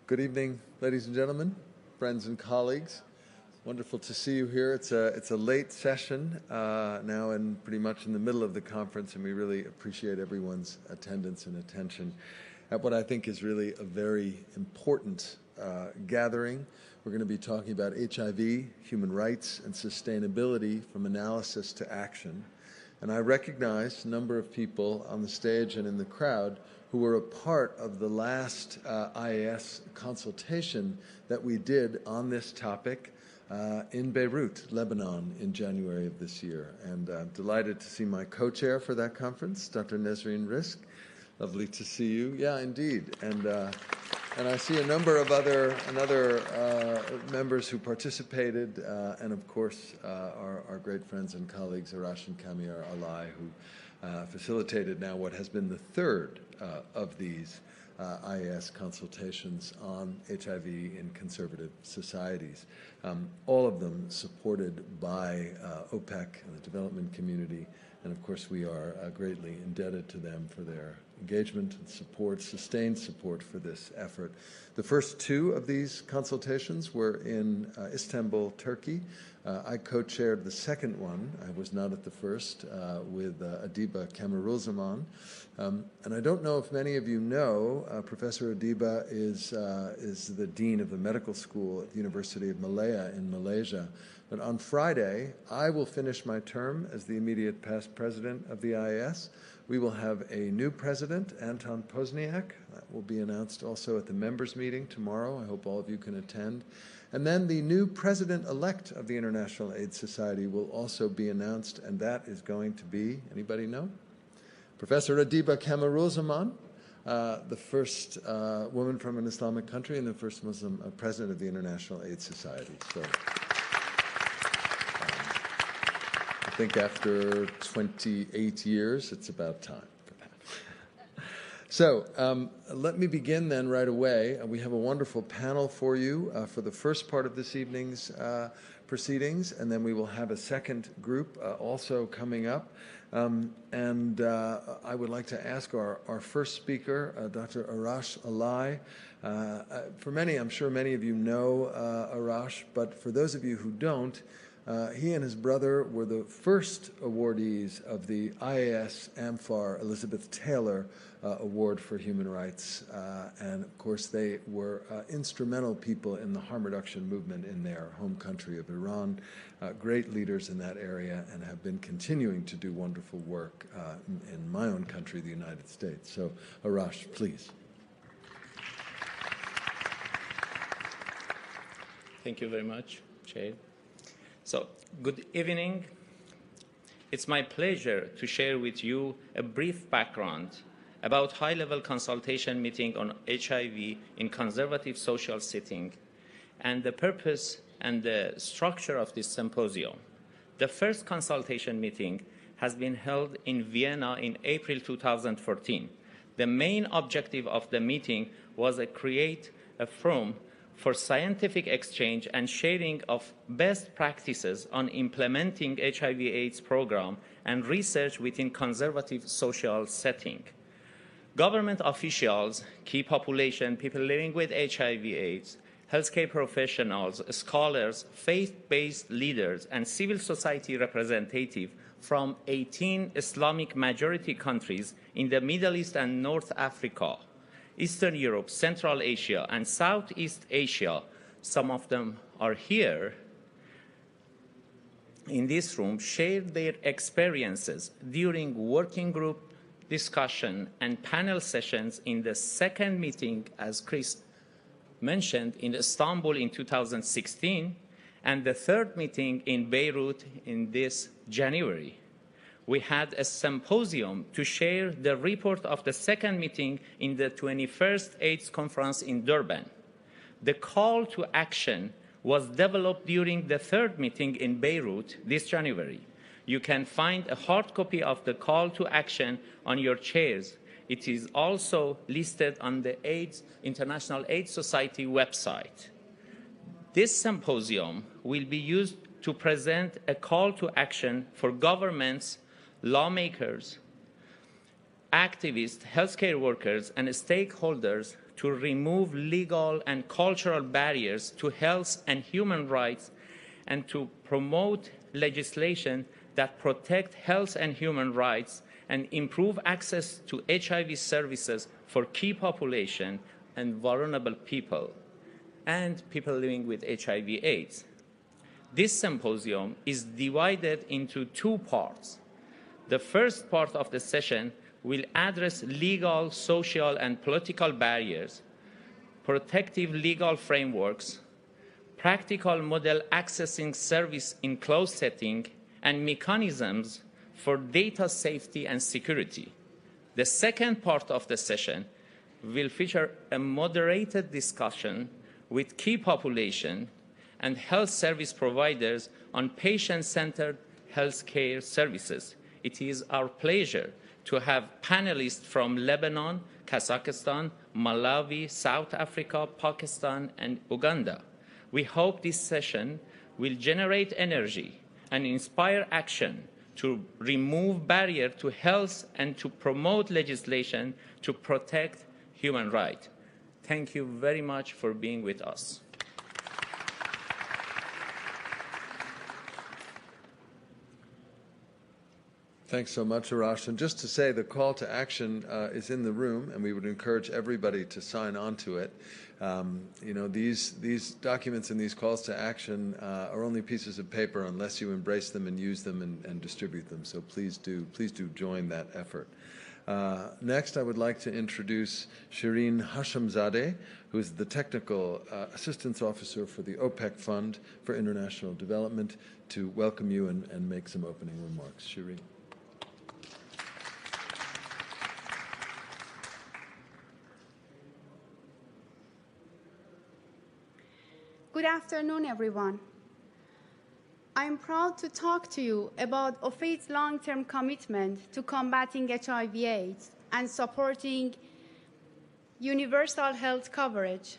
Good evening, ladies and gentlemen, friends and colleagues. Wonderful to see you here. It's a late session now and pretty much in the middle of the conference, and we really appreciate everyone's attendance and attention at what I think is really a very important gathering. We're going to be talking about HIV, human rights, and sustainability from analysis to action. And I recognize a number of people on the stage and in the crowd who were a part of the last IAS consultation that we did on this topic in Beirut, Lebanon, in January of this year. And I'm delighted to see my co-chair for that conference, Dr. Nesreen Rizk. Lovely to see you. Yeah, indeed. And I see a number of other members who participated, and of course our great friends and colleagues Arash and Kamir Alai, who facilitated now what has been the third of these IAS consultations on HIV in conservative societies. All of them supported by OPEC and the development community, and of course we are greatly indebted to them for their engagement and support, sustained support for this effort. The first two of these consultations were in Istanbul, Turkey. I co-chaired the second one. I was not at the first with Adiba Kamarulzaman. And I don't know if many of you know, Professor Adiba is the dean of the medical school at the University of Malaya in Malaysia. But on Friday, I will finish my term as the immediate past president of the IAS. We will have a new president, Anton Pozniak. That will be announced also at the members' meeting tomorrow. I hope all of you can attend. And then the new president-elect of the International AIDS Society will also be announced, and that is going to be, anybody know? Professor Adiba Kamarulzaman, the first woman from an Islamic country and the first Muslim president of the International AIDS Society. So I think after 28 years, it's about time for that. So let me begin then right away. We have a wonderful panel for you for the first part of this evening's proceedings, and then we will have a second group also coming up. And I would like to ask our first speaker, Dr. Arash Alai. For many, I'm sure many of you know Arash, but for those of you who don't, he and his brother were the first awardees of the IAS AMFAR Elizabeth Taylor Award for Human Rights. And of course, they were instrumental people in the harm reduction movement in their home country of Iran, great leaders in that area, and have been continuing to do wonderful work in my own country, the United States. So, Arash, please. Thank you very much, Chair. So, good evening. It's my pleasure to share with you a brief background about high-level consultation meeting on HIV in conservative social setting and the purpose and the structure of this symposium. The first consultation meeting has been held in Vienna in April 2014. The main objective of the meeting was to create a forum for scientific exchange and sharing of best practices on implementing HIV/AIDS program and research within conservative social setting. Government officials, key population, people living with HIV/AIDS, healthcare professionals, scholars, faith-based leaders, and civil society representatives from 18 Islamic majority countries in the Middle East and North Africa, Eastern Europe, Central Asia, and Southeast Asia, some of them are here in this room, shared their experiences during working group discussion and panel sessions in the second meeting, as Chris mentioned, in Istanbul in 2016, and the third meeting in Beirut in this January. We had a symposium to share the report of the second meeting in the 21st AIDS conference in Durban. The call to action was developed during the third meeting in Beirut this January. You can find a hard copy of the call to action on your chairs. It is also listed on the International AIDS Society website. This symposium will be used to present a call to action for governments, lawmakers, activists, healthcare workers, and stakeholders to remove legal and cultural barriers to health and human rights and to promote legislation that protect health and human rights and improve access to HIV services for key population and vulnerable people and people living with HIV/AIDS. This symposium is divided into two parts. The first part of the session will address legal, social, and political barriers, protective legal frameworks, practical model accessing service in closed setting, and mechanisms for data safety and security. The second part of the session will feature a moderated discussion with key population and health service providers on patient-centered healthcare services. It is our pleasure to have panelists from Lebanon, Kazakhstan, Malawi, South Africa, Pakistan, and Uganda. We hope this session will generate energy and inspire action to remove barriers to health and to promote legislation to protect human rights. Thank you very much for being with us. Thanks so much, Arash. And just to say, the call to action is in the room, and we would encourage everybody to sign on to it. You know, these documents and these calls to action are only pieces of paper unless you embrace them and use them and distribute them. So please do join that effort. Next, I would like to introduce Shireen Hashemzadeh, who is the Technical Assistance Officer for the OPEC Fund for International Development, to welcome you and make some opening remarks. Shireen. Good afternoon, everyone. I'm proud to talk to you about OFID's long-term commitment to combating HIV/AIDS and supporting universal health coverage.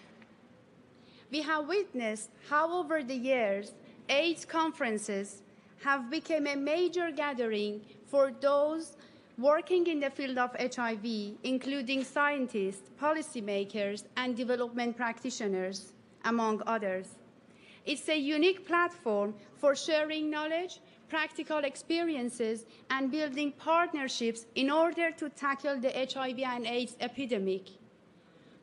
We have witnessed how over the years, AIDS conferences have become a major gathering for those working in the field of HIV, including scientists, policymakers, and development practitioners, among others. It's a unique platform for sharing knowledge, practical experiences, and building partnerships in order to tackle the HIV and AIDS epidemic.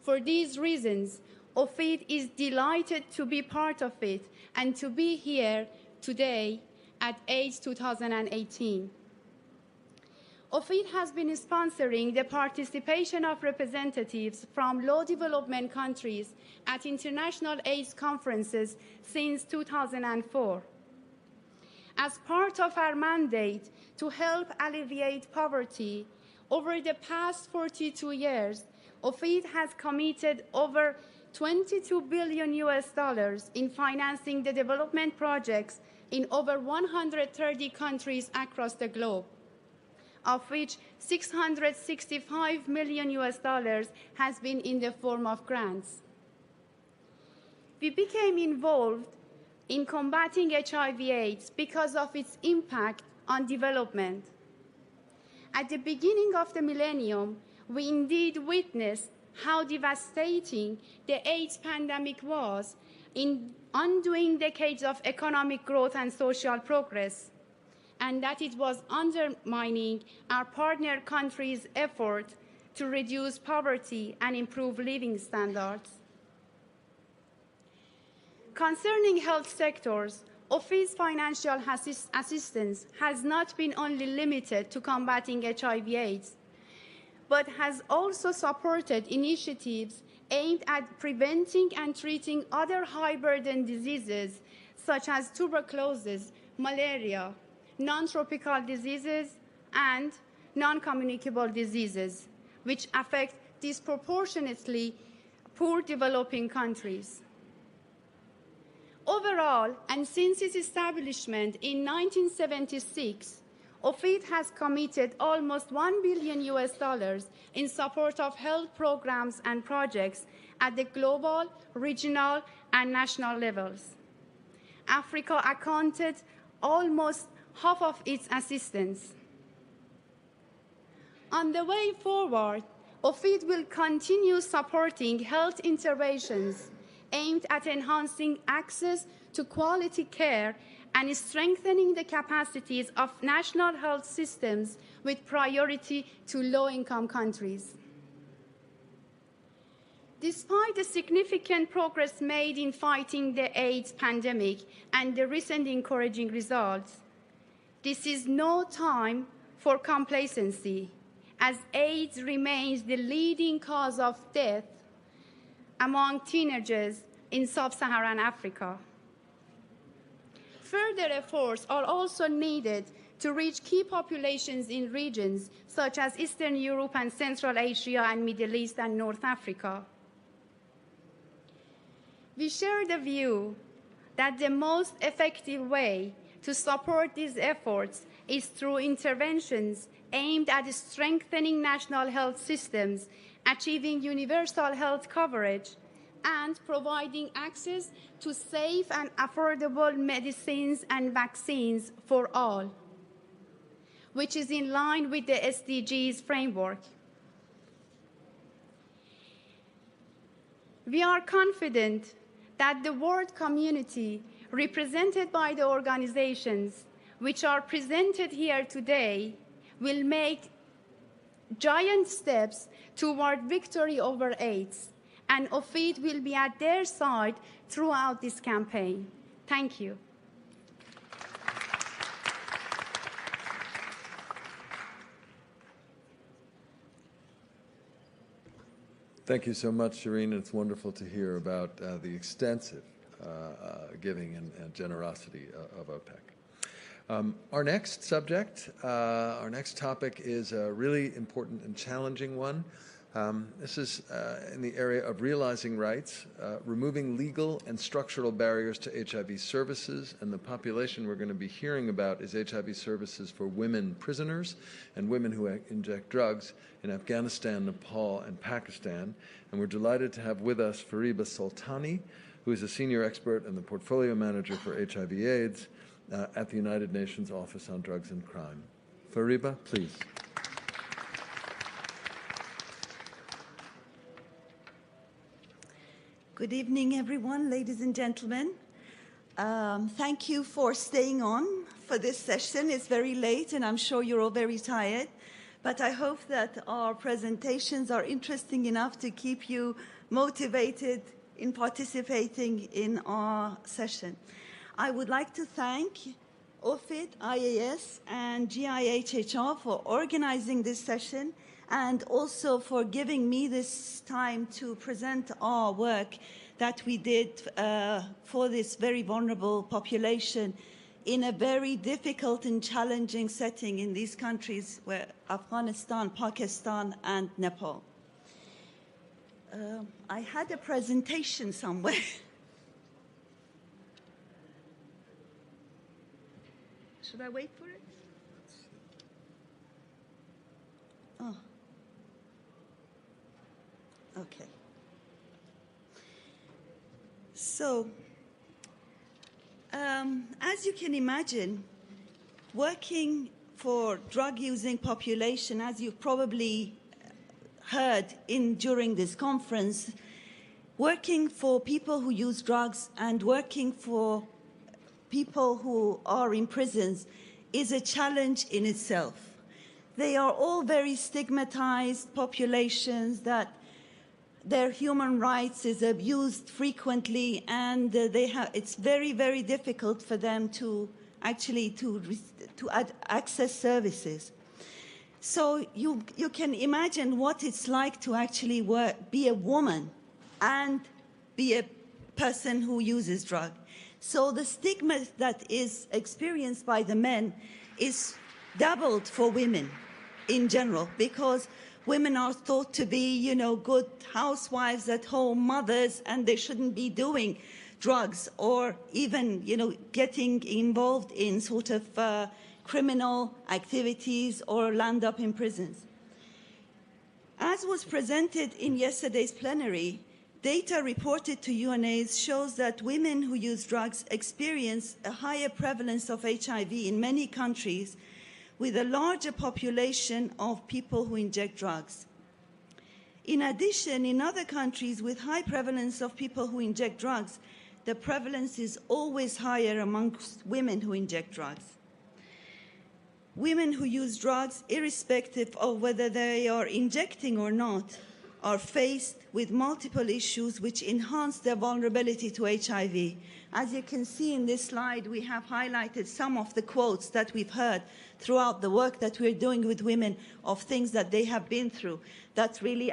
For these reasons, OFID is delighted to be part of it and to be here today at AIDS 2018. OFID has been sponsoring the participation of representatives from low development countries at international AIDS conferences since 2004. As part of our mandate to help alleviate poverty, over the past 42 years, OFID has committed over $22 billion in financing the development projects in over 130 countries across the globe, of which $665 million has been in the form of grants. We became involved in combating HIV/AIDS because of its impact on development. At the beginning of the millennium, we indeed witnessed how devastating the AIDS pandemic was in undoing decades of economic growth and social progress, and that it was undermining our partner countries' effort to reduce poverty and improve living standards. Concerning health sectors, OFID's financial assistance has not been only limited to combating HIV/AIDS, but has also supported initiatives aimed at preventing and treating other high-burden diseases such as tuberculosis, malaria, non-tropical diseases, and non-communicable diseases, which affect disproportionately poor developing countries. Overall, and since its establishment in 1976, OFID has committed almost $1 billion in support of health programs and projects at the global, regional, and national levels. Africa accounted almost half of its assistance. On the way forward, OFID will continue supporting health interventions aimed at enhancing access to quality care and strengthening the capacities of national health systems with priority to low-income countries. Despite the significant progress made in fighting the AIDS pandemic and the recent encouraging results, this is no time for complacency, as AIDS remains the leading cause of death among teenagers in sub-Saharan Africa. Further efforts are also needed to reach key populations in regions such as Eastern Europe and Central Asia and Middle East and North Africa. We share the view that the most effective way to support these efforts is through interventions aimed at strengthening national health systems, achieving universal health coverage, and providing access to safe and affordable medicines and vaccines for all, which is in line with the SDGs framework. We are confident that the world community, represented by the organizations which are presented here today, will make giant steps toward victory over AIDS, and OFID will be at their side throughout this campaign. Thank you. Thank you so much, Shireen. It's wonderful to hear about the extensive giving and generosity of OPEC. Our next subject, our next topic is a really important and challenging one. This is in the area of realizing rights, removing legal and structural barriers to HIV services, and the population we're going to be hearing about is HIV services for women prisoners and women who inject drugs in Afghanistan, Nepal, and Pakistan. And we're delighted to have with us Fariba Soltani, who is a senior expert and the portfolio manager for HIV/AIDS at the United Nations Office on Drugs and Crime. Fariba, please. Good evening, everyone, ladies and gentlemen. Thank you for staying on for this session. It's very late, and I'm sure you're all very tired. But I hope that our presentations are interesting enough to keep you motivated in participating in our session. I would like to thank OFID, IAS, and GIHHR for organizing this session, and also for giving me this time to present our work that we did for this very vulnerable population in a very difficult and challenging setting in these countries, where Afghanistan, Pakistan, and Nepal. I had a presentation somewhere. Should I wait for it? Oh. Okay. So, as you can imagine, working for drug-using population, as you've probably heard during this conference, working for people who use drugs and working for people who are in prisons is a challenge in itself. They are all very stigmatized populations that their human rights is abused frequently, and it's very, very difficult for them to actually access services. So you can imagine what it's like to actually be a woman and be a person who uses drugs. So the stigma that is experienced by the men is doubled for women in general, because women are thought to be, good housewives at home, mothers, and they shouldn't be doing drugs or even, getting involved in sort of criminal activities or land up in prisons. As was presented in yesterday's plenary, data reported to UNAIDS shows that women who use drugs experience a higher prevalence of HIV in many countries, with a larger population of people who inject drugs. In addition, in other countries with high prevalence of people who inject drugs, the prevalence is always higher amongst women who inject drugs. Women who use drugs, irrespective of whether they are injecting or not, are faced with multiple issues which enhance their vulnerability to HIV. As you can see in this slide, we have highlighted some of the quotes that we've heard throughout the work that we're doing with women of things that they have been through that really,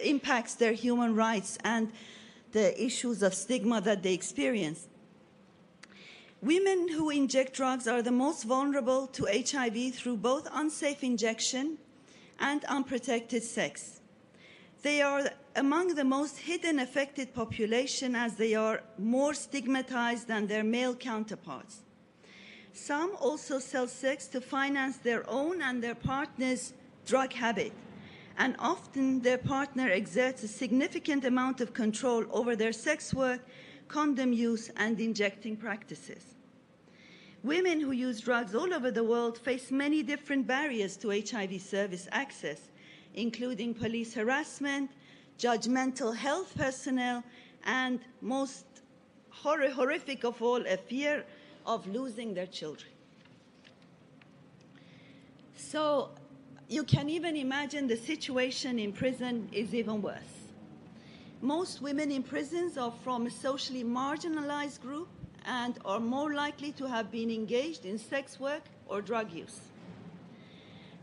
impacts their human rights and the issues of stigma that they experience. Women who inject drugs are the most vulnerable to HIV through both unsafe injection and unprotected sex. They are among the most hidden affected population as they are more stigmatized than their male counterparts. Some also sell sex to finance their own and their partner's drug habit, and often their partner exerts a significant amount of control over their sex work, condom use, and injecting practices. Women who use drugs all over the world face many different barriers to HIV service access, including police harassment, judgmental health personnel, and most horrific of all, a fear of losing their children. So you can even imagine the situation in prison is even worse. Most women in prisons are from a socially marginalized group and are more likely to have been engaged in sex work or drug use.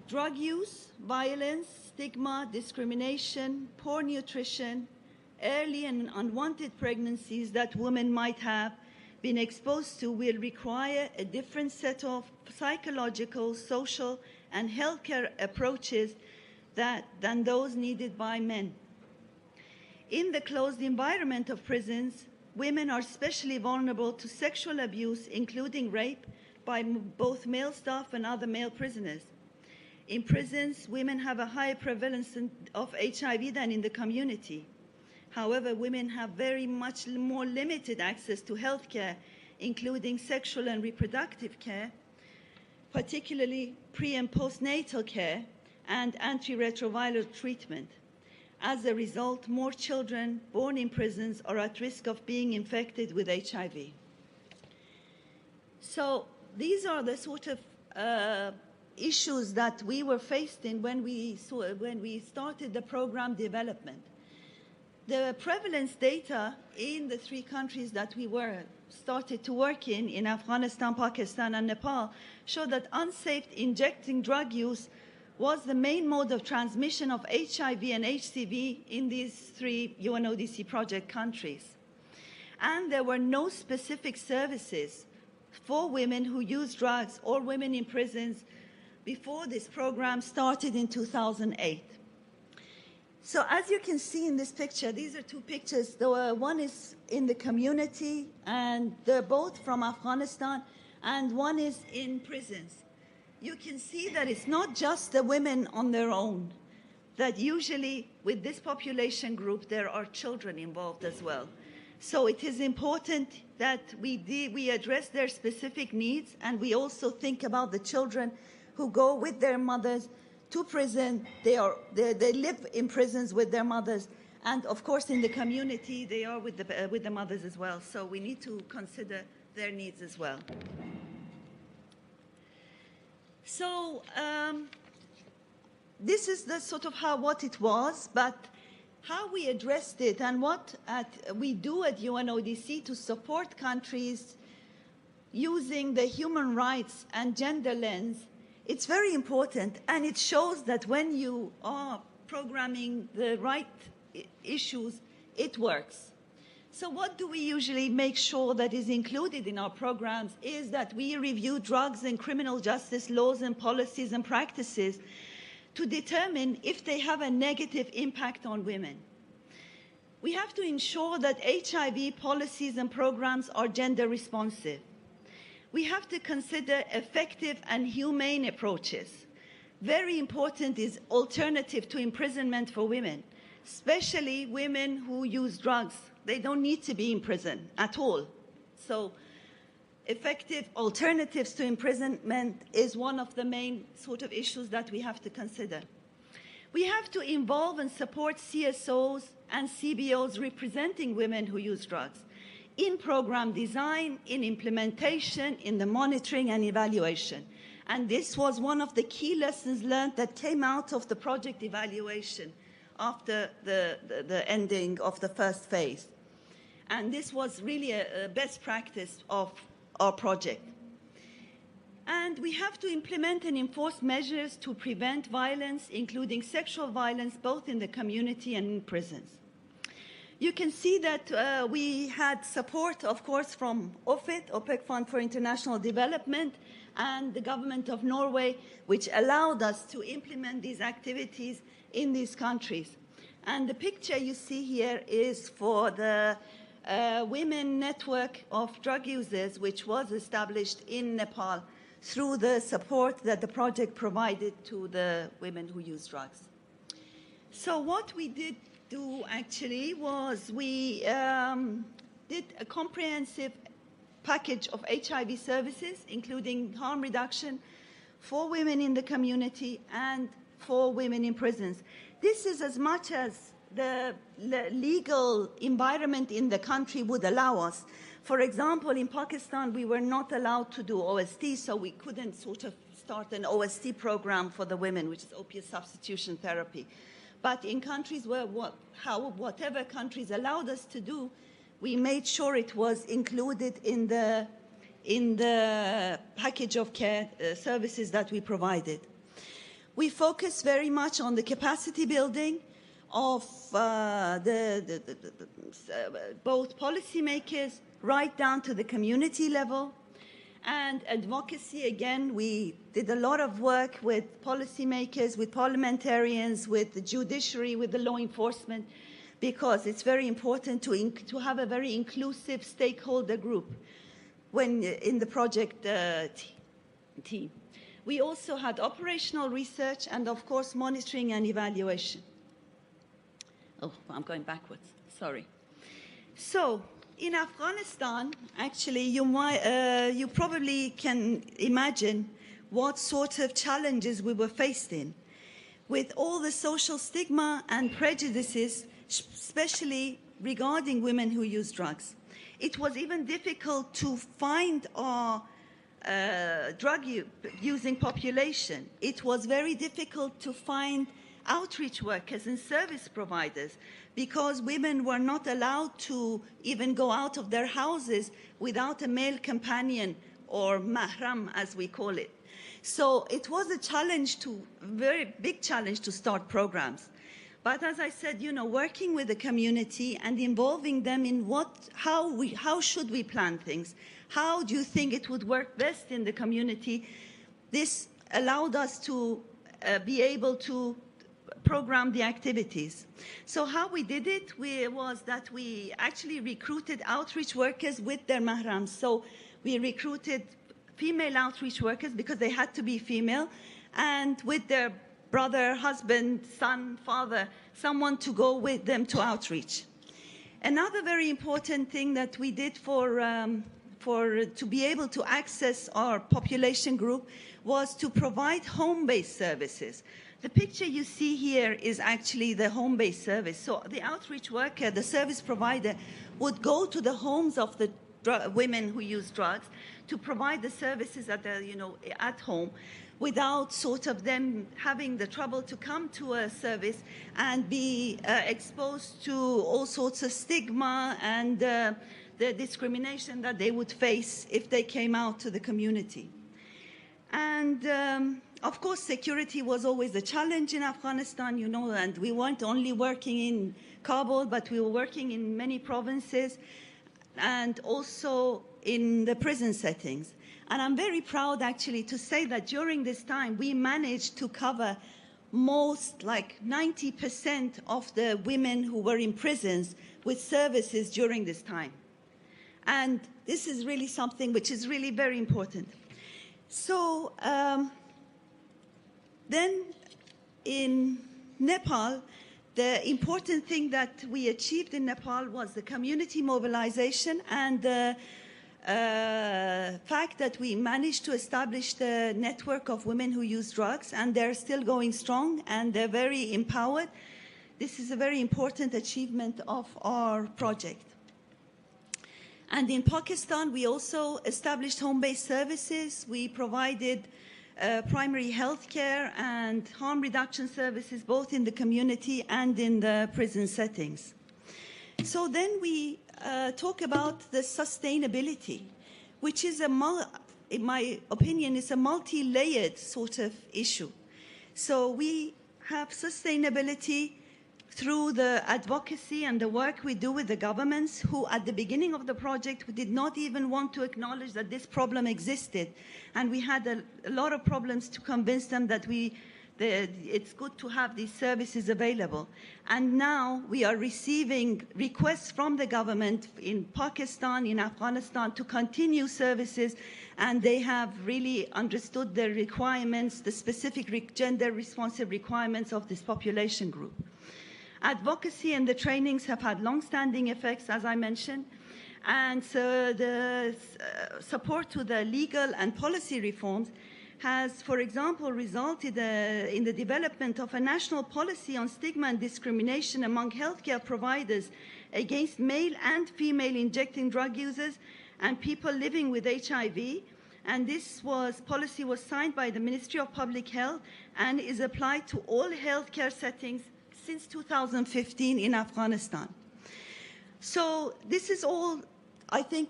Drug use, violence, stigma, discrimination, poor nutrition, early and unwanted pregnancies that women might have been exposed to will require a different set of psychological, social, and healthcare approaches than those needed by men. In the closed environment of prisons, women are especially vulnerable to sexual abuse, including rape, by both male staff and other male prisoners. In prisons, women have a higher prevalence of HIV than in the community. However, women have very much more limited access to health care, including sexual and reproductive care, particularly pre- and postnatal care, and antiretroviral treatment. As a result, more children born in prisons are at risk of being infected with HIV. So these are the sort of issues that we were faced in when we started the program development. The prevalence data in the 3 countries that we started to work in Afghanistan, Pakistan, and Nepal, show that unsafe injecting drug use was the main mode of transmission of HIV and HCV in these 3 UNODC project countries. And there were no specific services for women who use drugs or women in prisons before this program started in 2008. So as you can see in this picture, these are 2 pictures. One is in the community, and they're both from Afghanistan, and one is in prisons. You can see that it's not just the women on their own, that usually with this population group, there are children involved as well. So it is important that we address their specific needs, and we also think about the children who go with their mothers to prison. They live in prisons with their mothers, and of course in the community they are with the mothers as well. So we need to consider their needs as well. So this is the sort of what it was, but how we addressed it and what we do at UNODC to support countries using the human rights and gender lens. It's very important, and it shows that when you are programming the right issues, it works. So what do we usually make sure that is included in our programs is that we review drugs and criminal justice laws and policies and practices to determine if they have a negative impact on women. We have to ensure that HIV policies and programs are gender responsive. We have to consider effective and humane approaches. Very important is alternative to imprisonment for women, especially women who use drugs. They don't need to be in prison at all. So effective alternatives to imprisonment is one of the main sort of issues that we have to consider. We have to involve and support CSOs and CBOs representing women who use drugs in program design, in implementation, in the monitoring and evaluation. And this was one of the key lessons learned that came out of the project evaluation after the ending of the first phase. And this was really a best practice of our project. And we have to implement and enforce measures to prevent violence, including sexual violence, both in the community and in prisons. You can see that we had support, of course, from OFIT, OPEC Fund for International Development, and the government of Norway, which allowed us to implement these activities in these countries. And the picture you see here is for the Women Network of Drug Users, which was established in Nepal through the support that the project provided to the women who use drugs. So what we did do actually was we did a comprehensive package of HIV services, including harm reduction for women in the community and for women in prisons. This is as much as the legal environment in the country would allow us. For example, in Pakistan, we were not allowed to do OST, so we couldn't sort of start an OST program for the women, which is opiate substitution therapy. But in countries where whatever countries allowed us to do, we made sure it was included in the package of care services that we provided. We focus very much on the capacity building of both policymakers right down to the community level. And advocacy, again, we did a lot of work with policymakers, with parliamentarians, with the judiciary, with the law enforcement, because it's very important to have a very inclusive stakeholder group when in the project team. We also had operational research and, of course, monitoring and evaluation. Oh, I'm going backwards. Sorry. So, in Afghanistan, actually, you probably can imagine what sort of challenges we were faced in, with all the social stigma and prejudices, especially regarding women who use drugs. It was even difficult to find our drug-using population. It was very difficult to find outreach workers and service providers because women were not allowed to even go out of their houses without a male companion or mahram, as we call it. So it was a challenge, very big challenge to start programs. But as I said, working with the community and involving them in how should we plan things? How do you think it would work best in the community? This allowed us to be able to program the activities. So how we did it was that we actually recruited outreach workers with their mahrams. So we recruited female outreach workers because they had to be female, and with their brother, husband, son, father, someone to go with them to outreach. Another very important thing that we did to be able to access our population group was to provide home-based services. The picture you see here is actually the home-based service. So the outreach worker, the service provider, would go to the homes of the women who use drugs to provide the services at home, without sort of them having the trouble to come to a service and be exposed to all sorts of stigma and the discrimination that they would face if they came out to the community. And of course, security was always a challenge in Afghanistan, and we weren't only working in Kabul, but we were working in many provinces and also in the prison settings. And I'm very proud, actually, to say that during this time, we managed to cover like 90% of the women who were in prisons with services during this time. And this is really something which is really very important. So then in Nepal, the important thing that we achieved in Nepal was the community mobilization and the fact that we managed to establish the network of women who use drugs, and they're still going strong, and they're very empowered. This is a very important achievement of our project. And in Pakistan, we also established home-based services. We provided primary health care and harm reduction services, both in the community and in the prison settings. So then we talk about the sustainability, which is, in my opinion, is a multi-layered sort of issue. So we have sustainability through the advocacy and the work we do with the governments, who at the beginning of the project did not even want to acknowledge that this problem existed. And we had a lot of problems to convince them that it's good to have these services available. And now we are receiving requests from the government in Pakistan, in Afghanistan, to continue services, and they have really understood the requirements, the specific gender-responsive requirements of this population group. Advocacy and the trainings have had long-standing effects, as I mentioned, and so the support to the legal and policy reforms has, for example, resulted in the development of a national policy on stigma and discrimination among healthcare providers against male and female injecting drug users and people living with HIV. And this policy was signed by the Ministry of Public Health and is applied to all healthcare settings since 2015 in Afghanistan. So this is all, I think,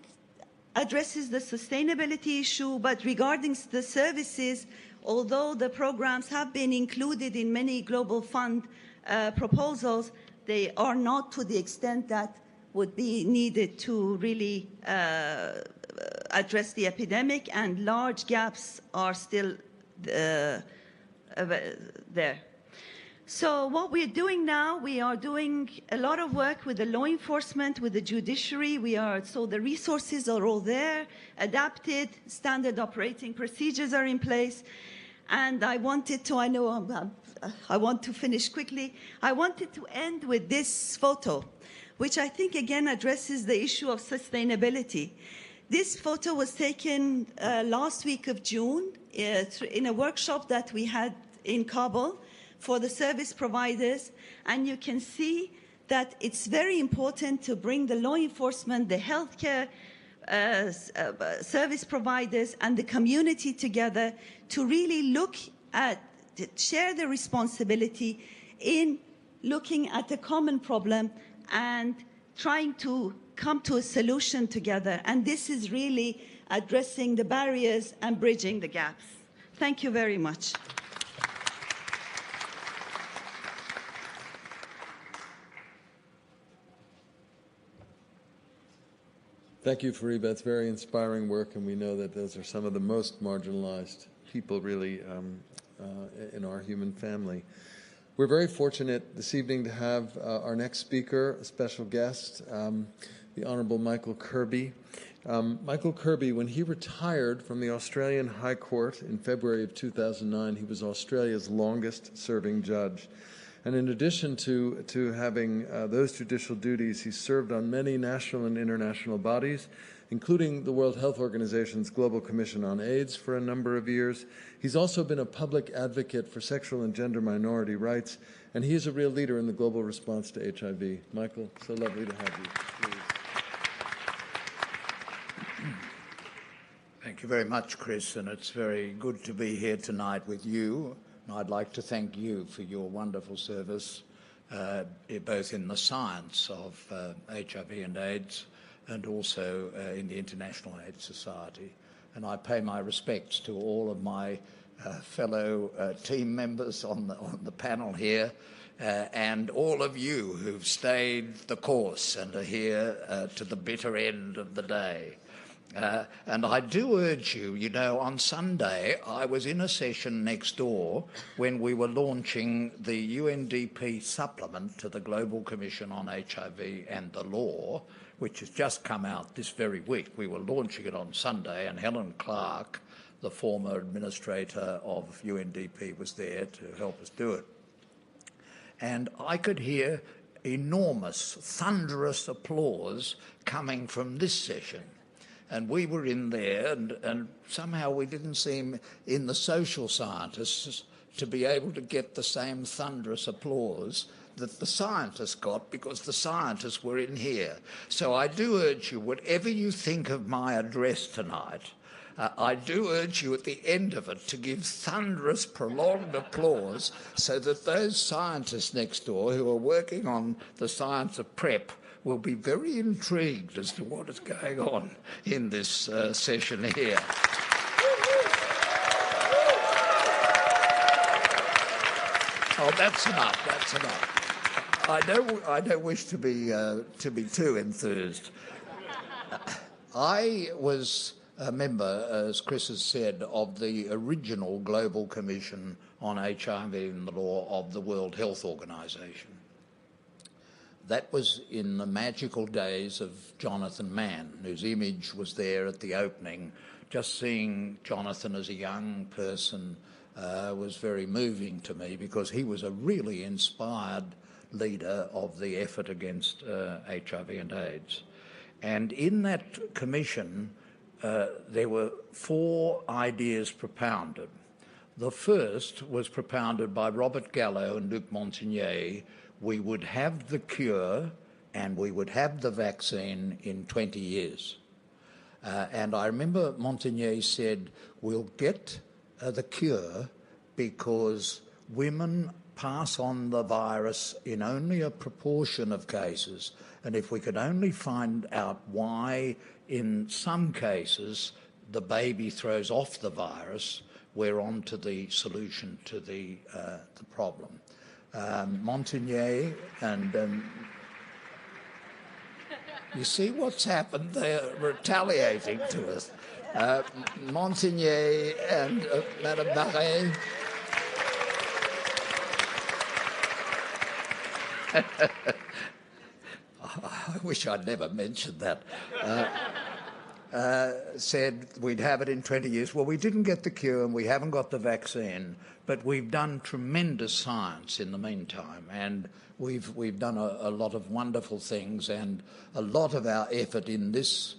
addresses the sustainability issue, but regarding the services, although the programs have been included in many Global Fund proposals, they are not to the extent that would be needed to really address the epidemic, and large gaps are still there. So what we're doing now, we are doing a lot of work with the law enforcement, with the judiciary. So the resources are all there, adapted, standard operating procedures are in place. And I wanted to, I want to finish quickly. I wanted to end with this photo, which I think again addresses the issue of sustainability. This photo was taken last week of June in a workshop that we had in Kabul for the service providers, and you can see that it's very important to bring the law enforcement, the healthcare service providers, and the community together to really look at, share the responsibility in looking at a common problem and trying to come to a solution together. And this is really addressing the barriers and bridging the gaps. Thank you very much. Thank you, Fariba. It's very inspiring work, and we know that those are some of the most marginalized people really in our human family. We're very fortunate this evening to have our next speaker, a special guest, the Honorable Michael Kirby. Michael Kirby, when he retired from the Australian High Court in February of 2009, he was Australia's longest-serving judge. And in addition to having those judicial duties, he served on many national and international bodies, including the World Health Organization's Global Commission on AIDS for a number of years. He's also been a public advocate for sexual and gender minority rights, and he is a real leader in the global response to HIV. Michael, so lovely to have you. Please. Thank you very much, Chris, and it's very good to be here tonight with you. I'd like to thank you for your wonderful service, both in the science of HIV and AIDS and also in the International AIDS Society. And I pay my respects to all of my fellow team members on the panel here and all of you who've stayed the course and are here to the bitter end of the day. And I do urge you, you know, on Sunday I was in a session next door when we were launching the UNDP supplement to the Global Commission on HIV and the Law, which has just come out this very week. We were launching it on Sunday, and Helen Clark, the former administrator of UNDP, was there to help us do it. And I could hear enormous, thunderous applause coming from this session. and we were in there, and somehow we didn't seem, in the social scientists, to be able to get the same thunderous applause that the scientists got, because the scientists were in here. So I do urge you, whatever you think of my address tonight, I do urge you at the end of it to give thunderous, prolonged applause so that those scientists next door who are working on the science of PrEP will be very intrigued as to what is going on in this session here. Oh, that's enough. That's enough. I don't wish to be too enthused. I was a member, as Chris has said, of the original Global Commission on HIV and the Law of the World Health Organization. That was in the magical days of Jonathan Mann, whose image was there at the opening. Just seeing Jonathan as a young person was very moving to me, because he was a really inspired leader of the effort against HIV and AIDS. And in that commission, there were 4 ideas propounded. The first was propounded by Robert Gallo and Luc Montagnier. We would have the cure and we would have the vaccine in 20 years. And I remember Montagnier said, we'll get the cure because women pass on the virus in only a proportion of cases. And if we could only find out why in some cases the baby throws off the virus, we're on to the solution to the problem. Montagnier and you see what's happened? They're retaliating to us. Montagnier and Madame Mahler. I wish I'd never mentioned that. Said we'd have it in 20 years. Well, we didn't get the cure and we haven't got the vaccine, but we've done tremendous science in the meantime, and we've done a lot of wonderful things, and a lot of our effort in this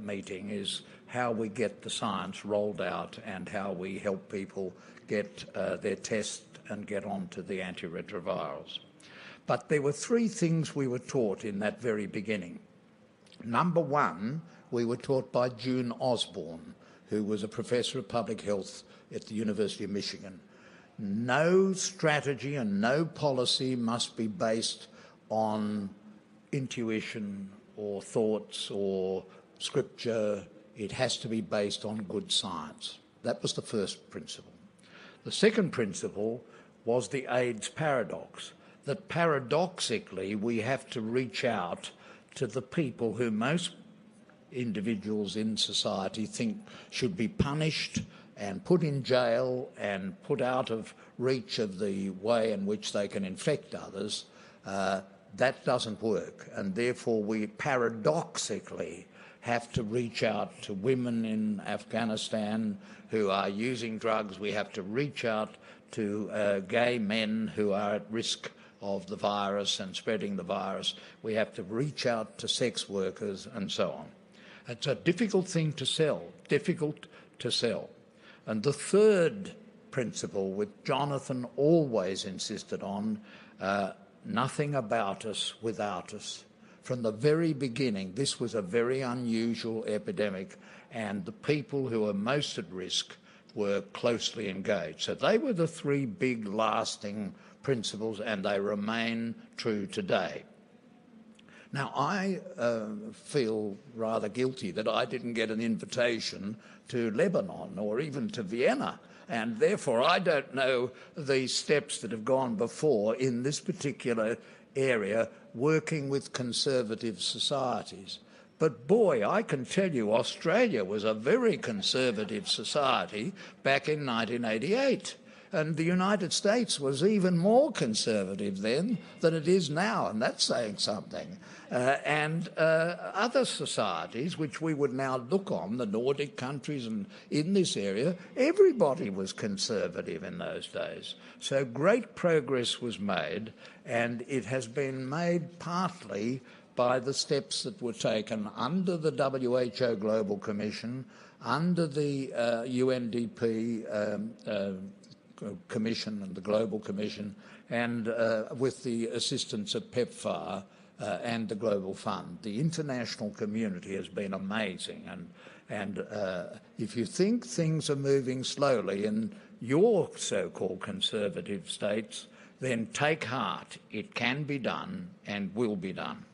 meeting is how we get the science rolled out and how we help people get their test and get on to the antiretrovirals. But there were 3 things we were taught in that very beginning. Number 1, we were taught by June Osborne, who was a professor of public health at the University of Michigan. No strategy and no policy must be based on intuition or thoughts or scripture. It has to be based on good science. That was the first principle. The second principle was the AIDS paradox, that paradoxically we have to reach out to the people who most individuals in society think should be punished and put in jail and put out of reach of the way in which they can infect others. That doesn't work, and therefore we paradoxically have to reach out to women in Afghanistan who are using drugs. We have to reach out to gay men who are at risk of the virus and spreading the virus. We have to reach out to sex workers and so on. It's a difficult thing to sell, difficult to sell. And the third principle, which Jonathan always insisted on, nothing about us without us. From the very beginning, this was a very unusual epidemic, and the people who are most at risk were closely engaged. So they were the 3 big lasting principles, and they remain true today. Now, I feel rather guilty that I didn't get an invitation to Lebanon or even to Vienna, and therefore I don't know the steps that have gone before in this particular area working with conservative societies. But boy, I can tell you Australia was a very conservative society back in 1988. And the United States was even more conservative then than it is now, and that's saying something. And other societies, which we would now look on, the Nordic countries and in this area, everybody was conservative in those days. So great progress was made, and it has been made partly by the steps that were taken under the WHO Global Commission, under the UNDP Commission and the Global Commission, and with the assistance of PEPFAR and the Global Fund. The international community has been amazing, and if you think things are moving slowly in your so-called conservative states, then take heart. It can be done and will be done.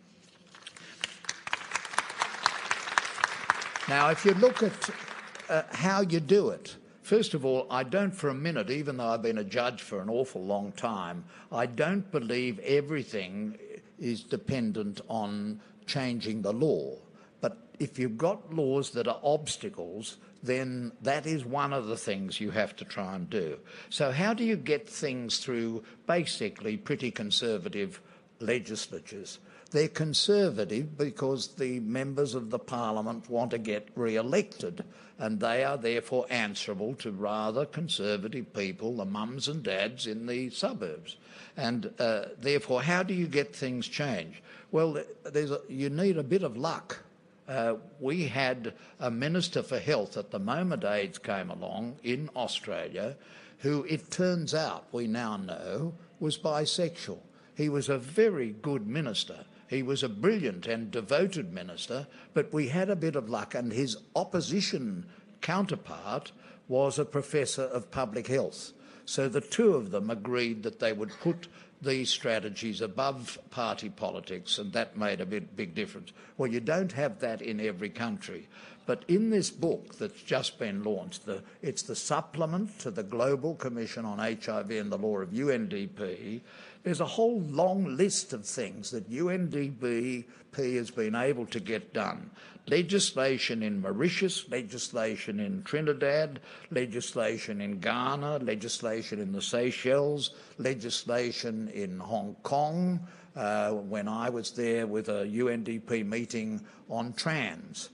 Now, if you look at how you do it, first of all, I don't for a minute, even though I've been a judge for an awful long time, I don't believe everything is dependent on changing the law. But if you've got laws that are obstacles, then that is one of the things you have to try and do. So how do you get things through basically pretty conservative legislatures? They're conservative because the members of the parliament want to get re-elected, and they are therefore answerable to rather conservative people, the mums and dads in the suburbs. And therefore, how do you get things changed? Well, you need a bit of luck. We had a Minister for Health at the moment AIDS came along in Australia, who it turns out, we now know, was bisexual. He was a very good minister. He was a brilliant and devoted minister, but we had a bit of luck, and his opposition counterpart was a professor of public health. So the two of them agreed that they would put these strategies above party politics, and that made a big difference. Well, you don't have that in every country. But in this book that's just been launched, it's the supplement to the Global Commission on HIV and the Law of UNDP, there's a whole long list of things that UNDP has been able to get done. Legislation in Mauritius, legislation in Trinidad, legislation in Ghana, legislation in the Seychelles, legislation in Hong Kong, when I was there with a UNDP meeting on trans.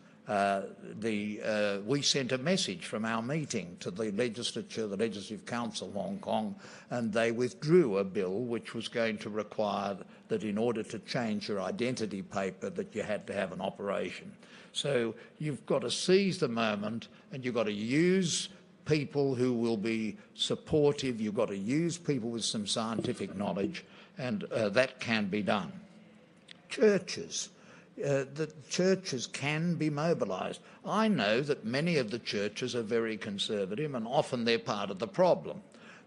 We sent a message from our meeting to the legislature, the Legislative Council of Hong Kong, and they withdrew a bill which was going to require that in order to change your identity paper that you had to have an operation. So you've got to seize the moment, and you've got to use people who will be supportive. You've got to use people with some scientific knowledge, and that can be done. Churches. The churches can be mobilised. I know that many of the churches are very conservative, and often they're part of the problem.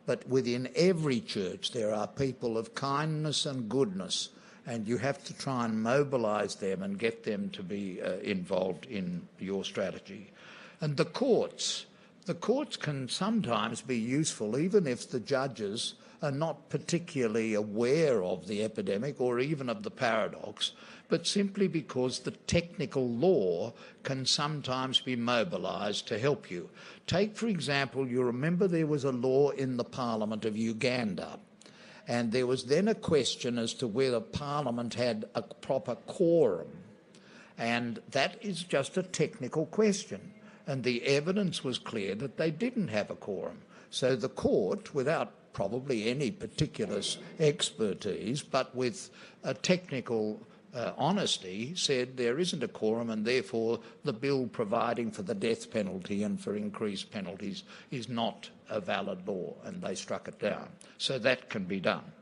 But within every church there are people of kindness and goodness, and you have to try and mobilise them and get them to be involved in your strategy. And the courts can sometimes be useful, even if the judges are not particularly aware of the epidemic or even of the paradox, but simply because the technical law can sometimes be mobilised to help you. Take, for example, you remember there was a law in the Parliament of Uganda, and there was then a question as to whether Parliament had a proper quorum, and that is just a technical question, and the evidence was clear that they didn't have a quorum. So the court, without probably any particular expertise, but with a technical honesty, said there isn't a quorum, and therefore the bill providing for the death penalty and for increased penalties is not a valid law, and they struck it down. So that can be done.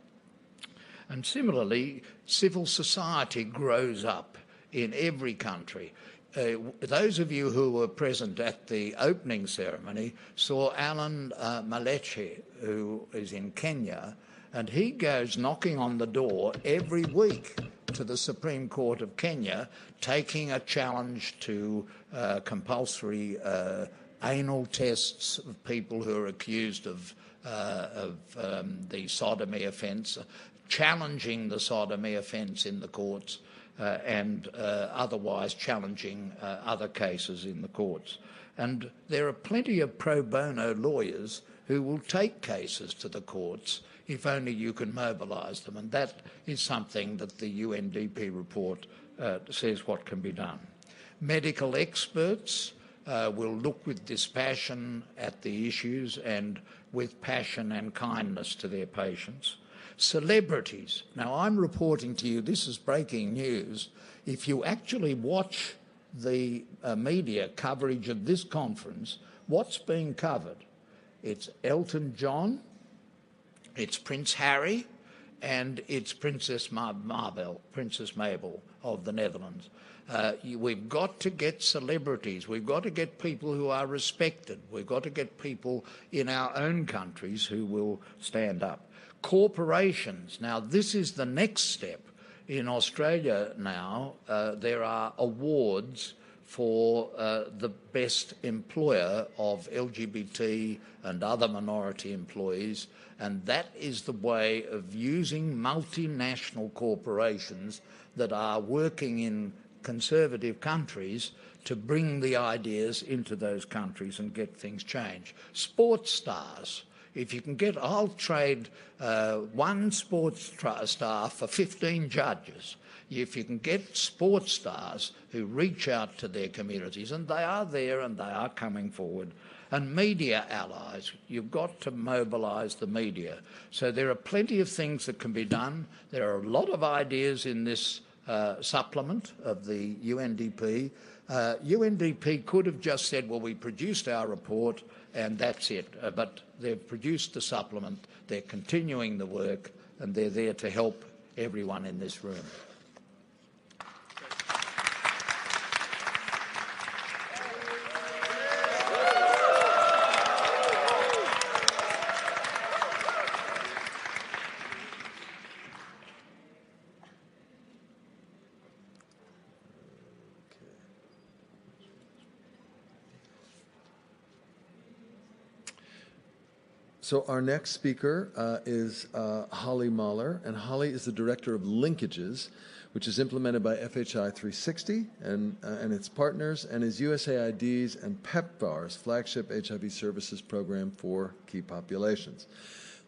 And similarly, civil society grows up in every country. Those of you who were present at the opening ceremony saw Alan Maleche, who is in Kenya, and he goes knocking on the door every week to the Supreme Court of Kenya, taking a challenge to compulsory anal tests of people who are accused of the sodomy offence, challenging the sodomy offence in the courts, and otherwise challenging other cases in the courts. And there are plenty of pro bono lawyers who will take cases to the courts if only you can mobilise them, and that is something that the UNDP report says what can be done. Medical experts will look with dispassion at the issues and with passion and kindness to their patients. Celebrities. Now, I'm reporting to you, this is breaking news. if you actually watch the media coverage of this conference, what's being covered? It's Elton John, it's Prince Harry, and it's Princess Mabel of the Netherlands. We've got to get celebrities. We've got to get people who are respected. We've got to get people in our own countries who will stand up. Corporations. Now, this is the next step. In Australia now, there are awards for the best employer of LGBT and other minority employees, and that is the way of using multinational corporations that are working in conservative countries to bring the ideas into those countries and get things changed. Sports stars. If you can get, I'll trade one sports star for 15 judges. If you can get sports stars who reach out to their communities, and they are there and they are coming forward, and media allies, you've got to mobilise the media. So there are plenty of things that can be done. There are a lot of ideas in this supplement of the UNDP. UNDP could have just said, well, we produced our report and that's it. But they've produced the supplement, they're continuing the work, and they're there to help everyone in this room. So our next speaker is Holly Mahler, and Holly is the Director of Linkages, which is implemented by FHI 360 and its partners, and is USAID's and PEPFAR's flagship HIV services program for key populations.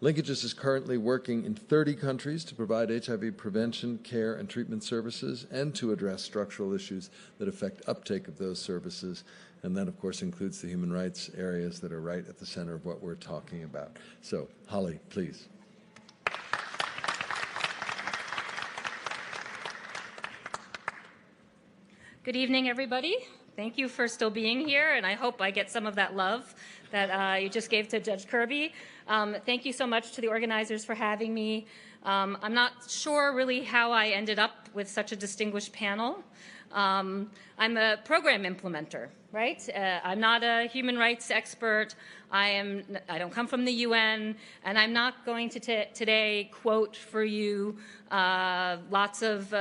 Linkages is currently working in 30 countries to provide HIV prevention, care, and treatment services, and to address structural issues that affect uptake of those services. And that, of course, includes the human rights areas that are right at the center of what we're talking about. So, Holly, please. Good evening, everybody. Thank you for still being here, and I hope I get some of that love that you just gave to Judge Kirby. Thank you so much to the organizers for having me. I'm not sure really how I ended up with such a distinguished panel. I'm a program implementer, right? I'm not a human rights expert. I don't come from the UN, and I'm not going to today quote for you lots of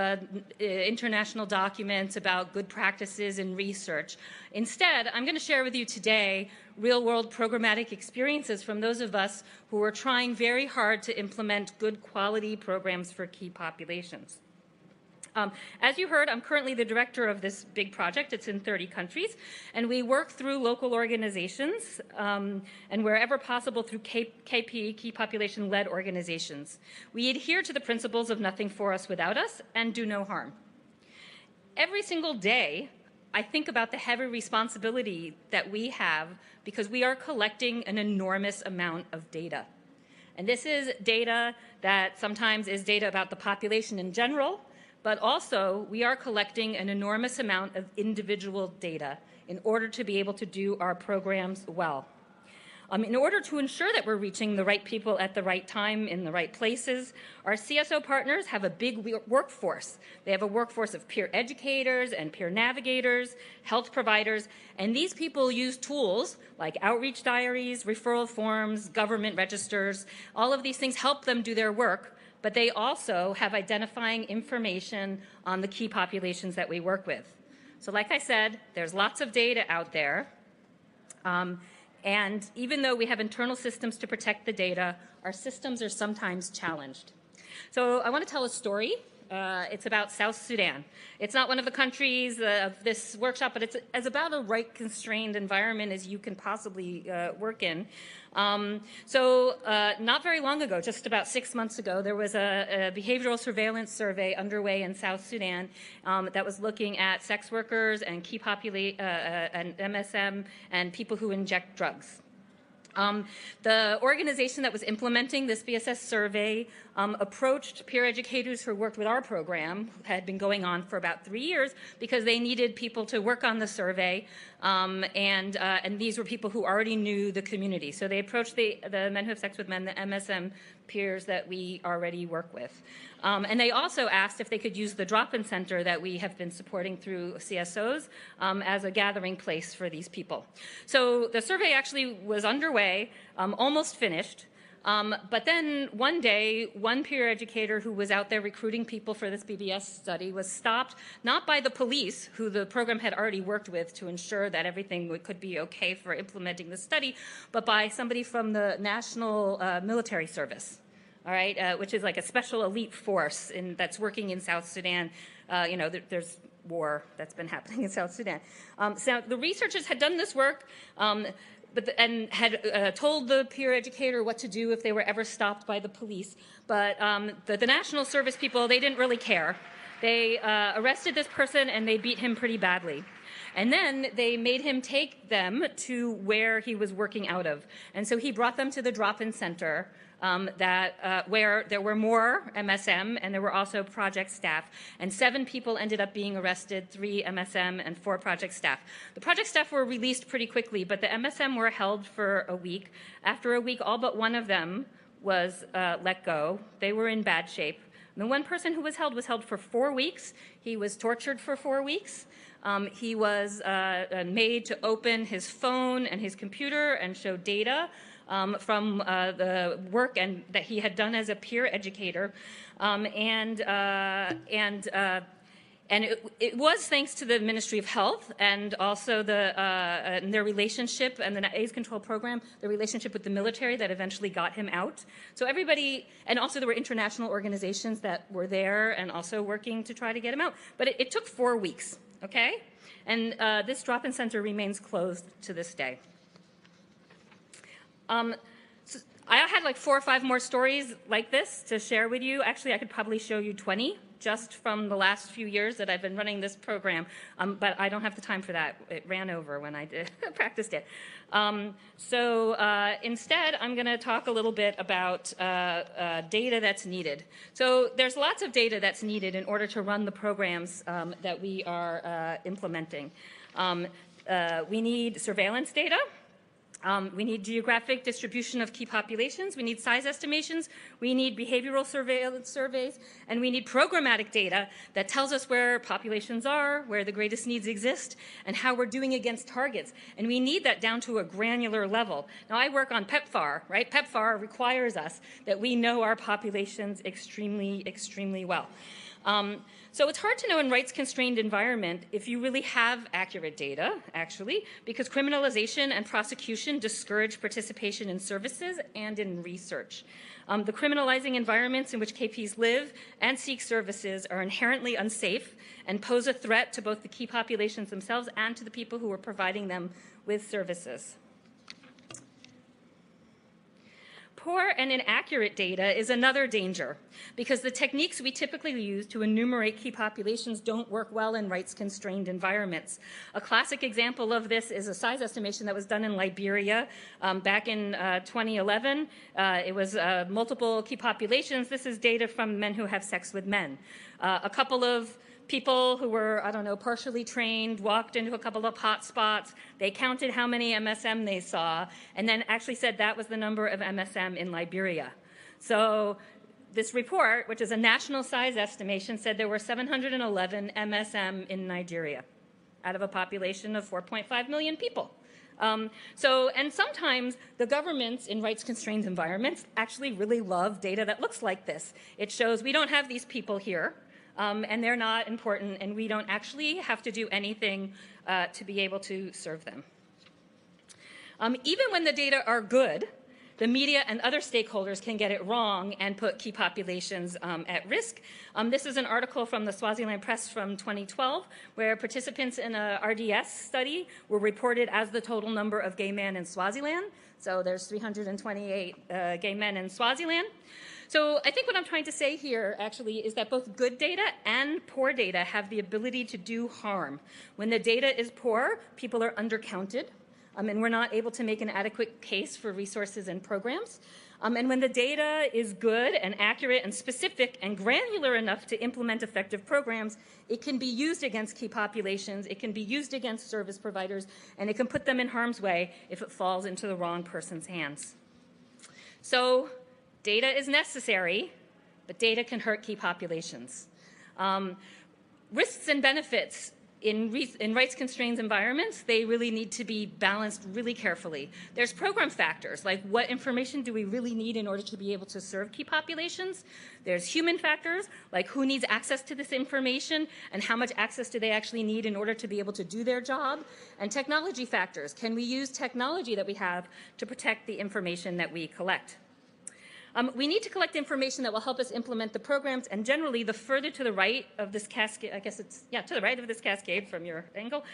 international documents about good practices in research. Instead, I'm going to share with you today real-world programmatic experiences from those of us who are trying very hard to implement good quality programs for key populations. As you heard, I'm currently the director of this big project. It's in 30 countries, and we work through local organizations and wherever possible through KP, key population-led organizations. We adhere to the principles of nothing for us without us and do no harm. Every single day, I think about the heavy responsibility that we have because we are collecting an enormous amount of data. And this is data that sometimes is data about the population in general, but also we are collecting an enormous amount of individual data in order to be able to do our programs well. In order to ensure that we're reaching the right people at the right time in the right places, our CSO partners have a big workforce. They have a workforce of peer educators and peer navigators, health providers, and these people use tools like outreach diaries, referral forms, government registers. All of these things help them do their work, but they also have identifying information on the key populations that we work with. So like I said, there's lots of data out there. And even though we have internal systems to protect the data, our systems are sometimes challenged. So I want to tell a story. It's about South Sudan. It's not one of the countries of this workshop, but it's as about a right-constrained environment as you can possibly work in. Not very long ago, just about 6 months ago, there was a behavioral surveillance survey underway in South Sudan that was looking at sex workers and key and MSM and people who inject drugs. The organization that was implementing this BSS survey approached peer educators who worked with our program, had been going on for about 3 years, because they needed people to work on the survey, and these were people who already knew the community. So they approached the Men Who Have Sex with Men, the MSM peers that we already work with. And they also asked if they could use the drop-in center that we have been supporting through CSOs as a gathering place for these people. So the survey actually was underway, almost finished. But then one day, one peer educator who was out there recruiting people for this BBS study was stopped, not by the police, who the program had already worked with to ensure that everything could be okay for implementing the study, but by somebody from the National Military Service. All right, which is like a special elite force that's working in South Sudan. You know, there's war that's been happening in South Sudan. So the researchers had done this work, and had told the peer educator what to do if they were ever stopped by the police. But the National Service people, they didn't really care. They arrested this person and they beat him pretty badly. And then they made him take them to where he was working out of. And so he brought them to the drop-in center where there were more MSM and there were also project staff. And 7 people ended up being arrested, 3 MSM and 4 project staff. The project staff were released pretty quickly, but the MSM were held for a week. After a week, all but one of them was let go. They were in bad shape. The one person who was held for 4 weeks. He was tortured for 4 weeks. He was made to open his phone and his computer and show data from the work that he had done as a peer educator. And it was thanks to the Ministry of Health and also their relationship and the AIDS control program, the relationship with the military that eventually got him out. So everybody, and also there were international organizations that were there and also working to try to get him out. But it took 4 weeks, okay? And this drop-in center remains closed to this day. So I had like 4 or 5 more stories like this to share with you. Actually, I could probably show you 20 just from the last few years that I've been running this program, but I don't have the time for that. It ran over when I practiced it. Instead, I'm going to talk a little bit about data that's needed. So there's lots of data that's needed in order to run the programs that we are implementing. We need surveillance data. We need geographic distribution of key populations. We need size estimations. We need behavioral surveillance surveys. And we need programmatic data that tells us where populations are, where the greatest needs exist, and how we're doing against targets. And we need that down to a granular level. Now, I work on PEPFAR, right? PEPFAR requires us that we know our populations extremely, extremely well. So it's hard to know in rights-constrained environment if you really have accurate data, actually, because criminalization and prosecution discourage participation in services and in research. The criminalizing environments in which KPs live and seek services are inherently unsafe and pose a threat to both the key populations themselves and to the people who are providing them with services. Poor and inaccurate data is another danger because the techniques we typically use to enumerate key populations don't work well in rights-constrained environments. A classic example of this is a size estimation that was done in Liberia back in 2011. It was multiple key populations. This is data from men who have sex with men. A couple of people who were, I don't know, partially trained, walked into a couple of hot spots. They counted how many MSM they saw, and then actually said that was the number of MSM in Liberia. So this report, which is a national size estimation, said there were 711 MSM in Nigeria out of a population of 4.5 million people. And sometimes the governments in rights-constrained environments actually really love data that looks like this. It shows we don't have these people here. And they're not important, and we don't actually have to do anything to be able to serve them. Even when the data are good, the media and other stakeholders can get it wrong and put key populations at risk. This is an article from the Swaziland Press from 2012, where participants in a RDS study were reported as the total number of gay men in Swaziland. So there's 328 gay men in Swaziland. So I think what I'm trying to say here, actually, is that both good data and poor data have the ability to do harm. When the data is poor, people are undercounted. and we're not able to make an adequate case for resources and programs. And when the data is good and accurate and specific and granular enough to implement effective programs, it can be used against key populations, it can be used against service providers, and it can put them in harm's way if it falls into the wrong person's hands. So data is necessary, but data can hurt key populations. Risks and benefits in rights-constrained environments, they really need to be balanced really carefully. There's program factors, like what information do we really need in order to be able to serve key populations? There's human factors, like who needs access to this information and how much access do they actually need in order to be able to do their job? And technology factors, can we use technology that we have to protect the information that we collect? We need to collect information that will help us implement the programs, and generally, the further to the right of this cascade, I guess it's, yeah, to the right of this cascade from your angle,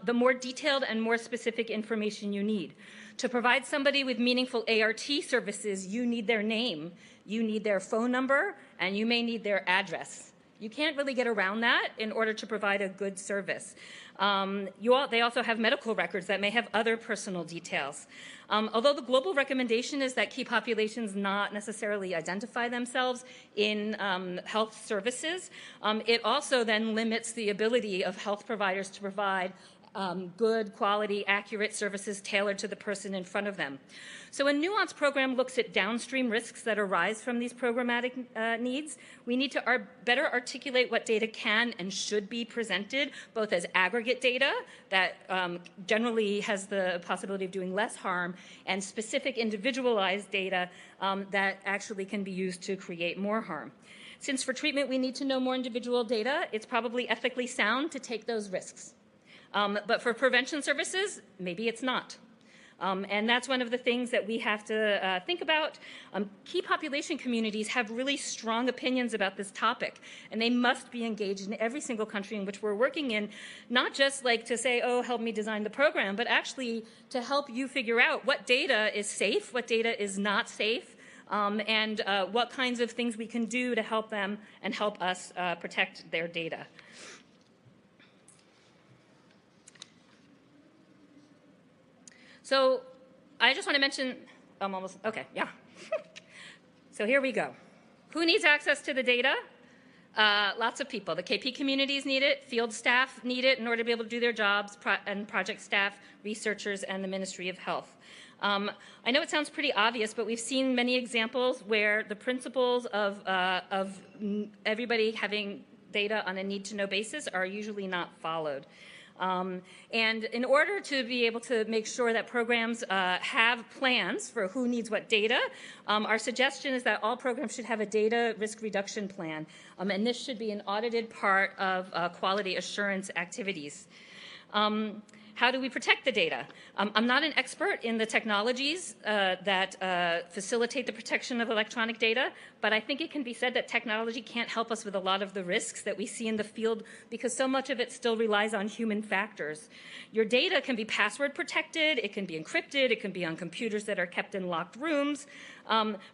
the more detailed and more specific information you need. To provide somebody with meaningful ART services, you need their name, you need their phone number, and you may need their address. You can't really get around that in order to provide a good service. They also have medical records that may have other personal details. Although the global recommendation is that key populations not necessarily identify themselves in health services, it also then limits the ability of health providers to provide good, quality, accurate services tailored to the person in front of them. So a nuanced program looks at downstream risks that arise from these programmatic needs. We need to better articulate what data can and should be presented, both as aggregate data that generally has the possibility of doing less harm, and specific individualized data that actually can be used to create more harm. Since for treatment we need to know more individual data, it's probably ethically sound to take those risks. But for prevention services, maybe it's not. And that's one of the things that we have to think about. Key population communities have really strong opinions about this topic, and they must be engaged in every single country in which we're working in, not just like to say, oh, help me design the program, but actually to help you figure out what data is safe, what data is not safe, and what kinds of things we can do to help them and help us protect their data. So I just want to mention, I'm almost, okay, yeah. So here we go. Who needs access to the data? Lots of people. The KP communities need it, field staff need it in order to be able to do their jobs, and project staff, researchers, and the Ministry of Health. I know it sounds pretty obvious, but we've seen many examples where the principles of everybody having data on a need-to-know basis are usually not followed. And in order to be able to make sure that programs have plans for who needs what data, our suggestion is that all programs should have a data risk reduction plan, and this should be an audited part of quality assurance activities. How do we protect the data? I'm not an expert in the technologies that facilitate the protection of electronic data, but I think it can be said that technology can't help us with a lot of the risks that we see in the field because so much of it still relies on human factors. Your data can be password protected, it can be encrypted, it can be on computers that are kept in locked rooms,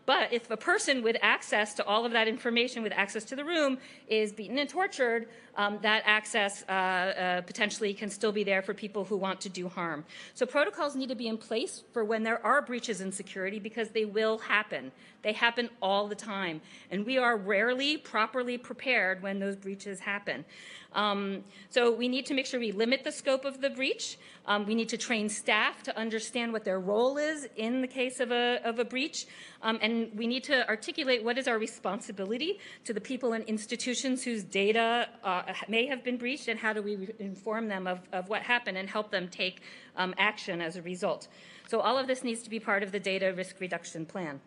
but if a person with access to all of that information, with access to the room, is beaten and tortured, that access potentially can still be there for people who want to do harm. So protocols need to be in place for when there are breaches in security because they will happen. They happen all the time, and we are rarely properly prepared when those breaches happen. So we need to make sure we limit the scope of the breach. We need to train staff to understand what their role is in the case of a breach. And we need to articulate what is our responsibility to the people and institutions whose data may have been breached, and how do we inform them of what happened and help them take action as a result. So all of this needs to be part of the data risk reduction plan.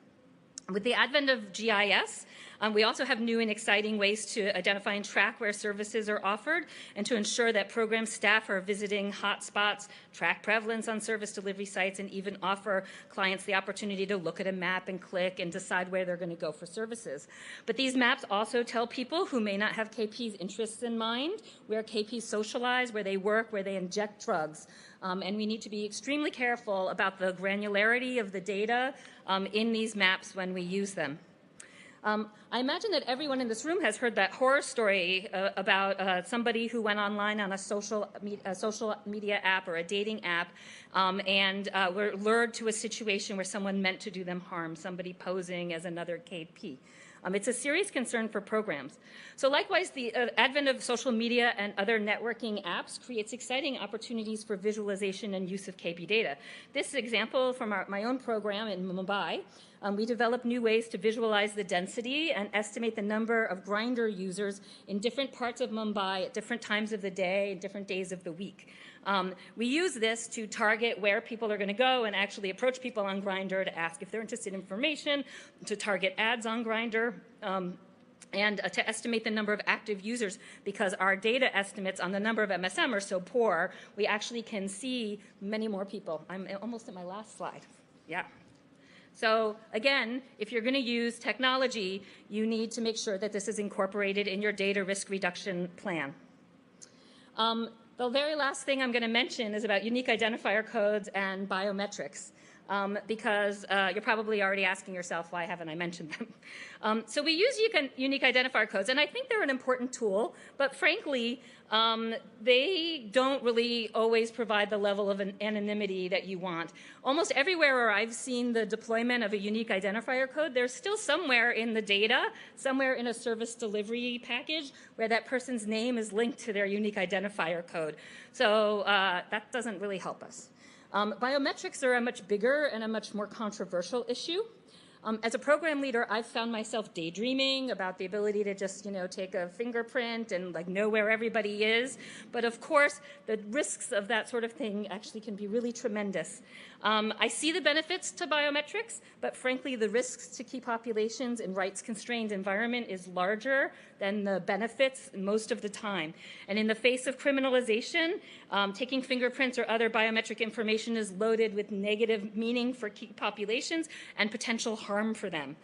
With the advent of GIS, we also have new and exciting ways to identify and track where services are offered and to ensure that program staff are visiting hotspots, track prevalence on service delivery sites, and even offer clients the opportunity to look at a map and click and decide where they're going to go for services. But these maps also tell people who may not have KP's interests in mind where KPs socialize, where they work, where they inject drugs. And we need to be extremely careful about the granularity of the data in these maps when we use them. I imagine that everyone in this room has heard that horror story about somebody who went online on a social media app or a dating app and were lured to a situation where someone meant to do them harm, somebody posing as another KP. It's a serious concern for programs. So likewise, the advent of social media and other networking apps creates exciting opportunities for visualization and use of KP data. This example from my own program in Mumbai, we developed new ways to visualize the density and estimate the number of Grindr users in different parts of Mumbai at different times of the day and different days of the week. We use this to target where people are going to go and actually approach people on Grindr to ask if they're interested in information, to target ads on Grindr, and to estimate the number of active users, because our data estimates on the number of MSM are so poor, we actually can see many more people. I'm almost at my last slide. Yeah. So again, if you're going to use technology, you need to make sure that this is incorporated in your data risk reduction plan. The very last thing I'm going to mention is about unique identifier codes and biometrics, because you're probably already asking yourself, why haven't I mentioned them? So we use unique identifier codes, and I think they're an important tool, but frankly, they don't really always provide the level of anonymity that you want. Almost everywhere where I've seen the deployment of a unique identifier code, there's still somewhere in the data, somewhere in a service delivery package, where that person's name is linked to their unique identifier code. So that doesn't really help us. Biometrics are a much bigger and a much more controversial issue. As a program leader, I've found myself daydreaming about the ability to just, take a fingerprint and know where everybody is. But of course, the risks of that sort of thing actually can be really tremendous. I see the benefits to biometrics, but frankly, the risks to key populations in rights-constrained environment is larger than the benefits most of the time. And in the face of criminalization, taking fingerprints or other biometric information is loaded with negative meaning for key populations and potential harm for them.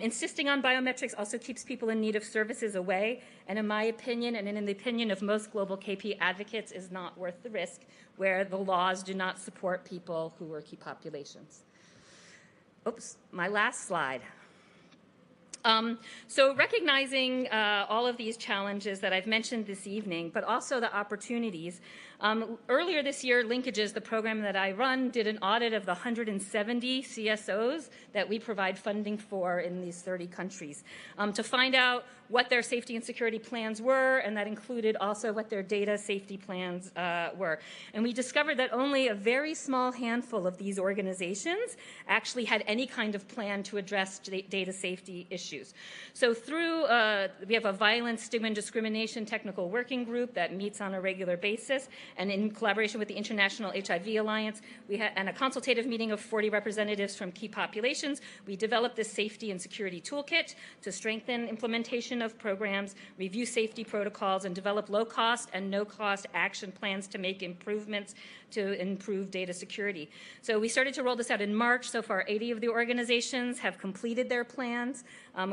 Insisting on biometrics also keeps people in need of services away, and in my opinion, and in the opinion of most global KP advocates, is not worth the risk where the laws do not support people who are key populations. Oops, my last slide. So recognizing all of these challenges that I've mentioned this evening, but also the opportunities, earlier this year, Linkages, the program that I run, did an audit of the 170 CSOs that we provide funding for in these 30 countries to find out what their safety and security plans were, and that included also what their data safety plans were. And we discovered that only a very small handful of these organizations actually had any kind of plan to address data safety issues. So through, we have a violence, stigma, and discrimination technical working group that meets on a regular basis, and in collaboration with the International HIV Alliance, and a consultative meeting of 40 representatives from key populations, we developed this safety and security toolkit to strengthen implementation of programs, review safety protocols, and develop low-cost and no-cost action plans to make improvements to improve data security. So we started to roll this out in March. So far, 80 of the organizations have completed their plans.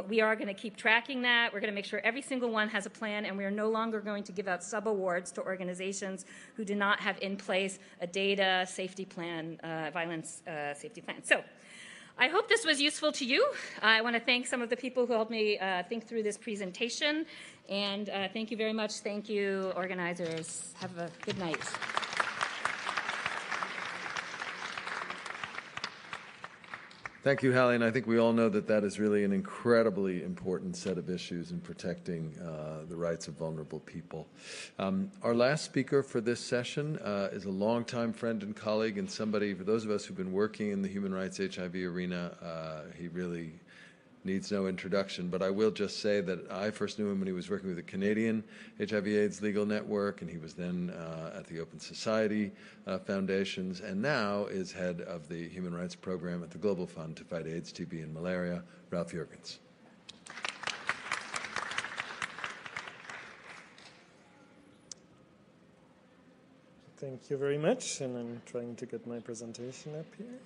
We are going to keep tracking that. We're going to make sure every single one has a plan, and we are no longer going to give out sub-awards to organizations who do not have in place a data safety plan, violence safety plan. So I hope this was useful to you. I want to thank some of the people who helped me think through this presentation. And thank you very much. Thank you, organizers. Have a good night. Thank you, Hallie, and I think we all know that that is really an incredibly important set of issues in protecting the rights of vulnerable people. Our last speaker for this session is a longtime friend and colleague, and somebody, for those of us who've been working in the human rights HIV arena, he really needs no introduction, but I will just say that I first knew him when he was working with the Canadian HIV/AIDS Legal Network, and he was then at the Open Society Foundations, and now is head of the Human Rights Program at the Global Fund to fight AIDS, TB, and malaria, Ralph Jurgens. Thank you very much, and I'm trying to get my presentation up here.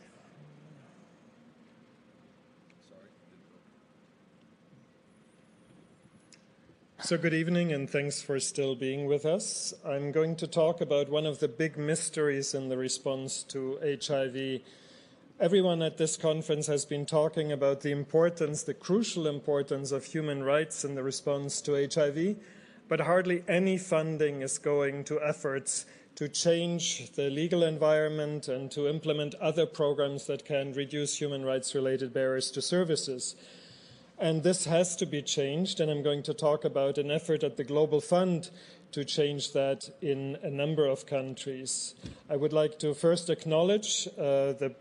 So good evening, and thanks for still being with us. I'm going to talk about one of the big mysteries in the response to HIV Everyone at this conference has been talking about the importance, the crucial importance of human rights in the response to HIV, but hardly any funding is going to efforts to change the legal environment and to implement other programs that can reduce human rights-related barriers to services. And this has to be changed, and I'm going to talk about an effort at the Global Fund to change that in a number of countries. I would like to first acknowledge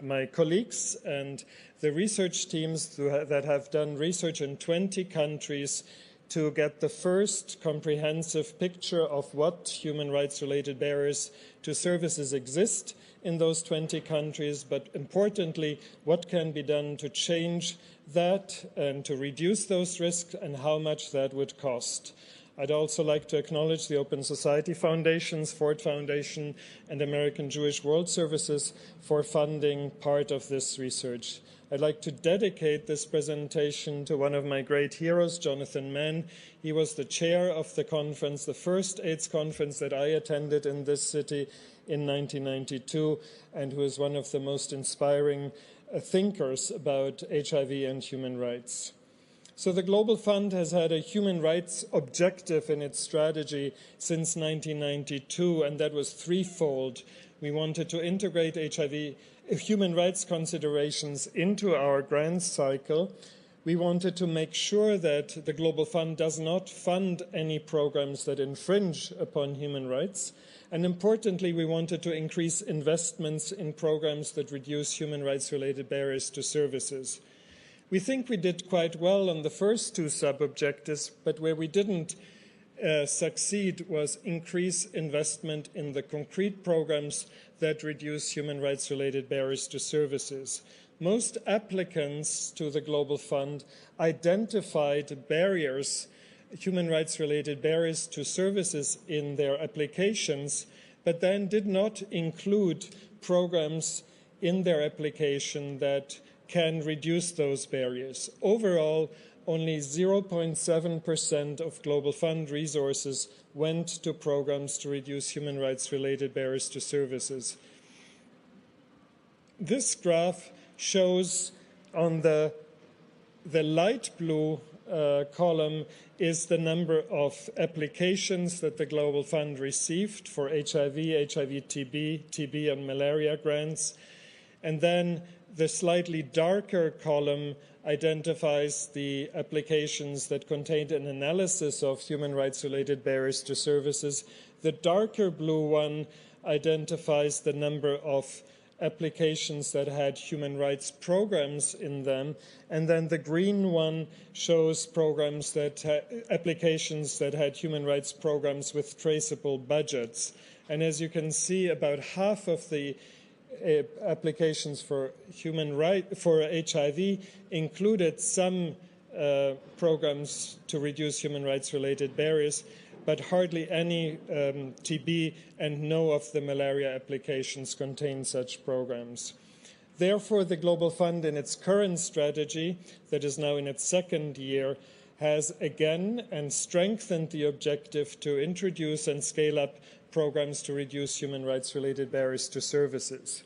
my colleagues and the research teams that have done research in 20 countries to get the first comprehensive picture of what human rights-related barriers to services exist in those 20 countries, but importantly, what can be done to change that and to reduce those risks and how much that would cost. I'd also like to acknowledge the Open Society Foundations, Ford Foundation, and American Jewish World Services for funding part of this research. I'd like to dedicate this presentation to one of my great heroes, Jonathan Mann. He was the chair of the conference, the first AIDS conference that I attended in this city in 1992, and who is one of the most inspiring thinkers about HIV and human rights. So the Global Fund has had a human rights objective in its strategy since 1992, and that was threefold. We wanted to integrate human rights considerations into our grant cycle. We wanted to make sure that the Global Fund does not fund any programs that infringe upon human rights. And importantly, we wanted to increase investments in programs that reduce human rights-related barriers to services. We think we did quite well on the first two sub-objectives, but where we didn't succeed was increase investment in the concrete programs that reduce human rights-related barriers to services. Most applicants to the Global Fund identified barriers, human rights-related barriers to services in their applications, but then did not include programs in their application that can reduce those barriers. Overall, only 0.7% of Global Fund resources went to programs to reduce human rights-related barriers to services. This graph shows on the light blue column is the number of applications that the Global Fund received for HIV, TB, and malaria grants. And then the slightly darker column identifies the applications that contained an analysis of human rights-related barriers to services. The darker blue one identifies the number of applications that had human rights programs in them, and then the green one shows programs applications that had human rights programs with traceable budgets. And as you can see, about half of the applications for HIV included some programs to reduce human rights-related barriers, but hardly any TB and no of the malaria applications contain such programs. Therefore, the Global Fund in its current strategy, that is now in its second year, has again and strengthened the objective to introduce and scale up programs to reduce human rights-related barriers to services.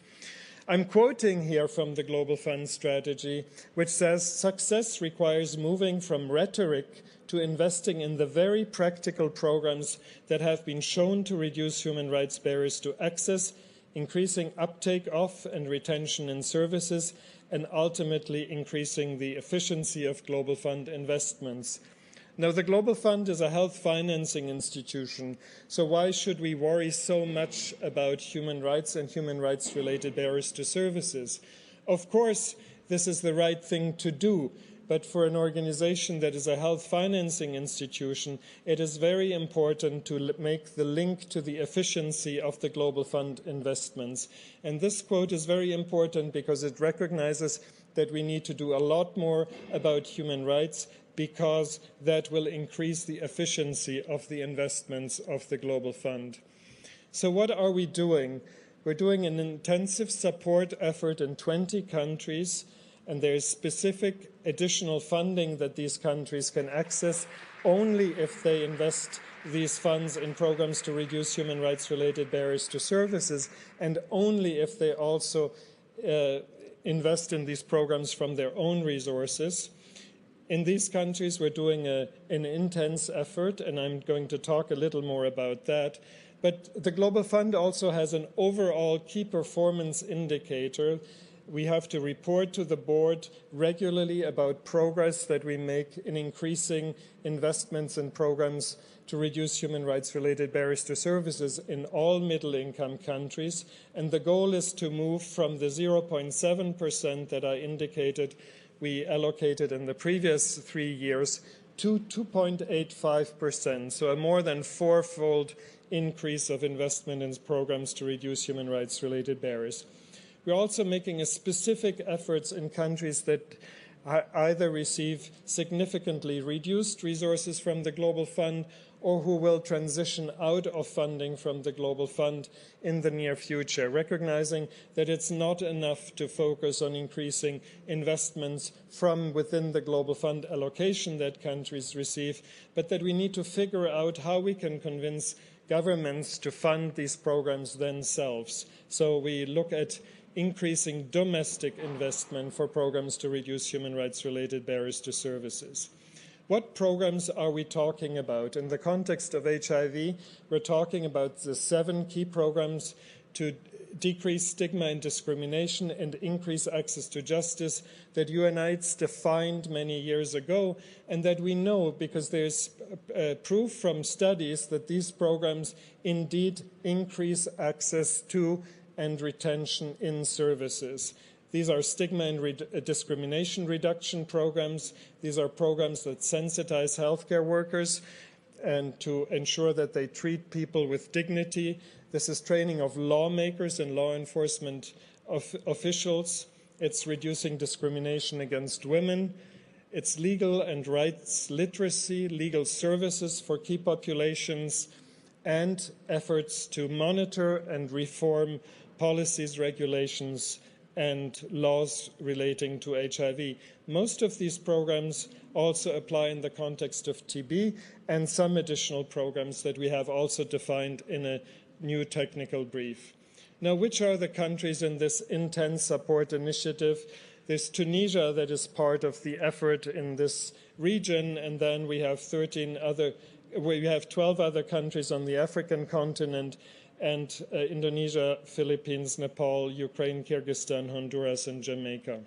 I'm quoting here from the Global Fund strategy, which says, "Success requires moving from rhetoric to investing in the very practical programs that have been shown to reduce human rights barriers to access, increasing uptake of and retention in services, and ultimately increasing the efficiency of Global Fund investments." Now, the Global Fund is a health financing institution, so why should we worry so much about human rights and human rights-related barriers to services? Of course, this is the right thing to do, but for an organization that is a health financing institution, it is very important to make the link to the efficiency of the Global Fund investments. And this quote is very important because it recognizes that we need to do a lot more about human rights, because that will increase the efficiency of the investments of the Global Fund. So what are we doing? We're doing an intensive support effort in 20 countries, and there is specific additional funding that these countries can access only if they invest these funds in programs to reduce human rights-related barriers to services, and only if they also invest in these programs from their own resources. In these countries, we're doing an intense effort, and I'm going to talk a little more about that. But the Global Fund also has an overall key performance indicator. We have to report to the board regularly about progress that we make in increasing investments in programs to reduce human rights-related barriers to services in all middle-income countries. And the goal is to move from the 0.7% that I indicated we allocated in the previous 3 years to 2.85%, so a more than fourfold increase of investment in programs to reduce human rights-related barriers. We're also making a specific efforts in countries that either receive significantly reduced resources from the Global Fund or who will transition out of funding from the Global Fund in the near future, recognizing that it's not enough to focus on increasing investments from within the Global Fund allocation that countries receive, but that we need to figure out how we can convince governments to fund these programs themselves. So we look at increasing domestic investment for programs to reduce human rights-related barriers to services. What programs are we talking about? In the context of HIV, we're talking about the 7 key programs to decrease stigma and discrimination and increase access to justice that UNAIDS defined many years ago, and that we know because there's proof from studies that these programs indeed increase access to and retention in services. These are stigma and discrimination reduction programs. These are programs that sensitize healthcare workers and to ensure that they treat people with dignity. This is training of lawmakers and law enforcement officials. It's reducing discrimination against women. It's legal and rights literacy, legal services for key populations, and efforts to monitor and reform policies, regulations, and laws relating to HIV. Most of these programs also apply in the context of TB and some additional programs that we have also defined in a new technical brief. Now, which are the countries in this intense support initiative? There's Tunisia that is part of the effort in this region, and then we have 12 other countries on the African continent, and Indonesia, Philippines, Nepal, Ukraine, Kyrgyzstan, Honduras, and Jamaica.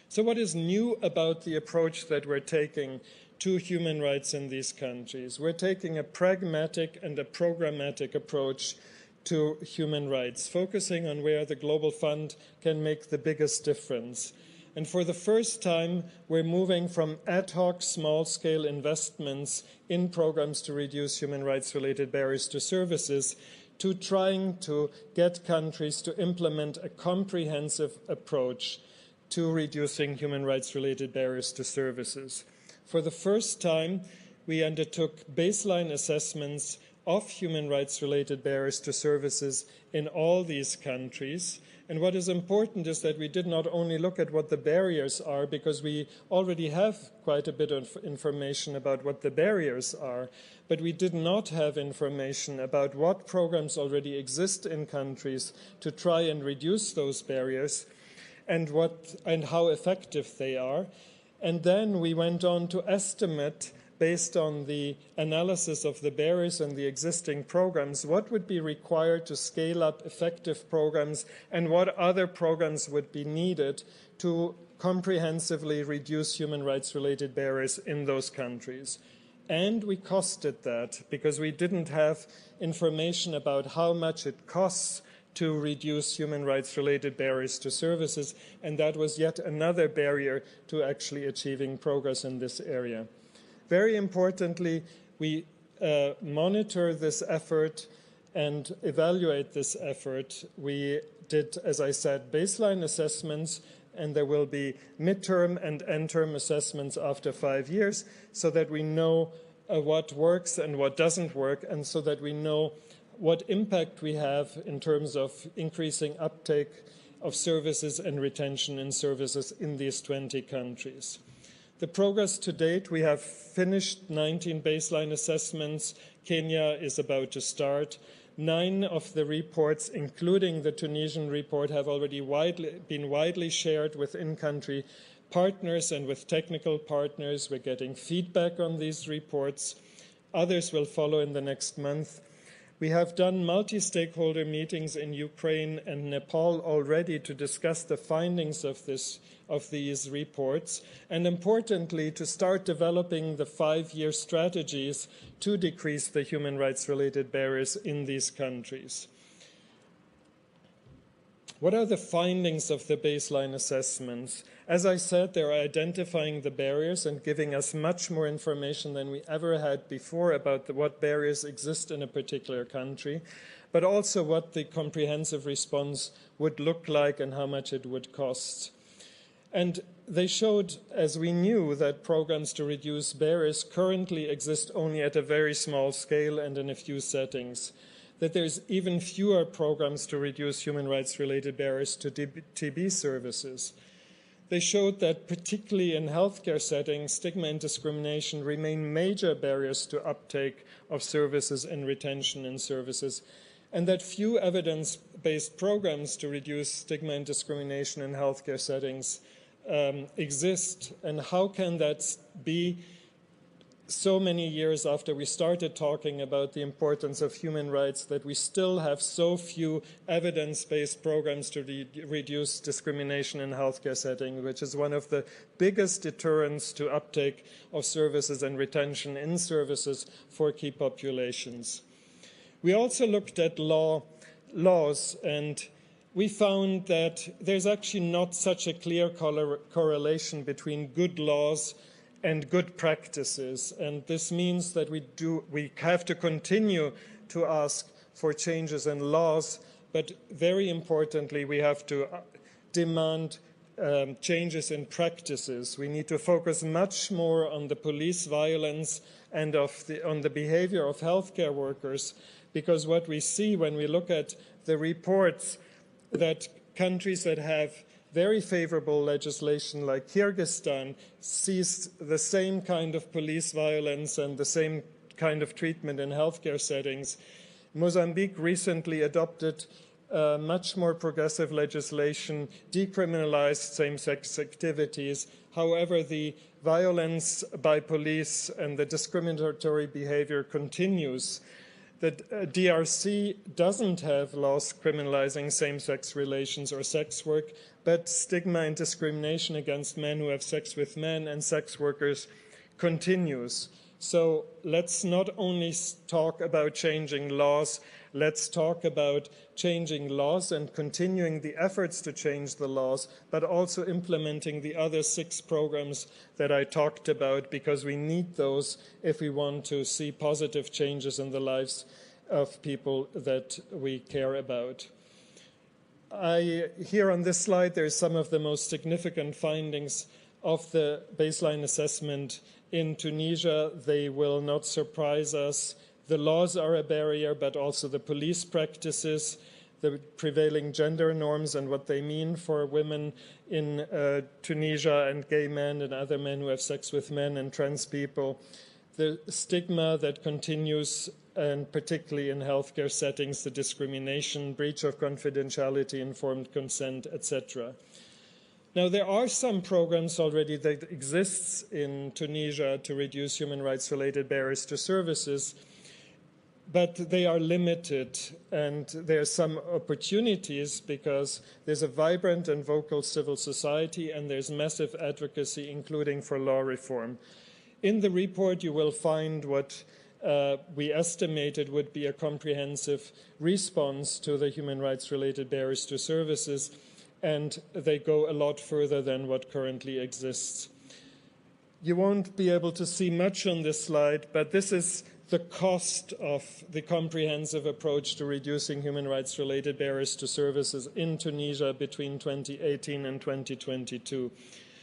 So what is new about the approach that we're taking to human rights in these countries? We're taking a pragmatic and a programmatic approach to human rights, focusing on where the Global Fund can make the biggest difference. And for the first time, we're moving from ad hoc, small-scale investments in programs to reduce human rights-related barriers to services to trying to get countries to implement a comprehensive approach to reducing human rights-related barriers to services. For the first time, we undertook baseline assessments of human rights-related barriers to services in all these countries. And what is important is that we did not only look at what the barriers are, because we already have quite a bit of information about what the barriers are, but we did not have information about what programs already exist in countries to try and reduce those barriers and how effective they are. And then we went on to estimate, based on the analysis of the barriers and the existing programs, what would be required to scale up effective programs and what other programs would be needed to comprehensively reduce human rights-related barriers in those countries. And we costed that because we didn't have information about how much it costs to reduce human rights-related barriers to services, and that was yet another barrier to actually achieving progress in this area. Very importantly, we monitor this effort and evaluate this effort. We did, as I said, baseline assessments, and there will be midterm and end-term assessments after 5 years so that we know what works and what doesn't work, and so that we know what impact we have in terms of increasing uptake of services and retention in services in these 20 countries. The progress to date, we have finished 19 baseline assessments. Kenya is about to start. 9 of the reports, including the Tunisian report, have already been widely shared with in-country partners and with technical partners. We're getting feedback on these reports. Others will follow in the next month. We have done multi-stakeholder meetings in Ukraine and Nepal already to discuss the findings of these reports, and importantly, to start developing the 5-year strategies to decrease the human rights-related barriers in these countries. What are the findings of the baseline assessments? As I said, they're identifying the barriers and giving us much more information than we ever had before about what barriers exist in a particular country, but also what the comprehensive response would look like and how much it would cost. And they showed, as we knew, that programs to reduce barriers currently exist only at a very small scale and in a few settings, that there's even fewer programs to reduce human rights-related barriers to TB services. They showed that particularly in healthcare settings, stigma and discrimination remain major barriers to uptake of services and retention in services, and that few evidence-based programs to reduce stigma and discrimination in healthcare settings exist. And how can that be so many years after we started talking about the importance of human rights, that we still have so few evidence-based programs to reduce discrimination in healthcare settings, which is one of the biggest deterrents to uptake of services and retention in services for key populations. We also looked at laws, and we found that there's actually not such a clear correlation between good laws and good practices, and this means that we have to continue to ask for changes in laws, but very importantly, we have to demand changes in practices. We need to focus much more on the police violence and on the behavior of healthcare workers, because what we see when we look at the reports, that countries that have very favorable legislation like Kyrgyzstan sees the same kind of police violence and the same kind of treatment in healthcare settings. Mozambique recently adopted much more progressive legislation, decriminalized same-sex activities. However, the violence by police and the discriminatory behavior continues. The DRC doesn't have laws criminalizing same-sex relations or sex work, but stigma and discrimination against men who have sex with men and sex workers continues. So let's not only talk about changing laws, let's talk about changing laws and continuing the efforts to change the laws, but also implementing the other 6 programs that I talked about, because we need those if we want to see positive changes in the lives of people that we care about. Here on this slide, there's some of the most significant findings of the baseline assessment in Tunisia. They will not surprise us. The laws are a barrier, but also the police practices, the prevailing gender norms and what they mean for women in Tunisia and gay men and other men who have sex with men and trans people, the stigma that continues, and particularly in healthcare settings, the discrimination, breach of confidentiality, informed consent, etc. Now, there are some programs already that exist in Tunisia to reduce human rights-related barriers to services, but they are limited, and there are some opportunities because there's a vibrant and vocal civil society and there's massive advocacy, including for law reform. In the report, you will find what we estimated would be a comprehensive response to the human rights-related barriers to services, and they go a lot further than what currently exists. You won't be able to see much on this slide, but this is the cost of the comprehensive approach to reducing human rights-related barriers to services in Tunisia between 2018 and 2022.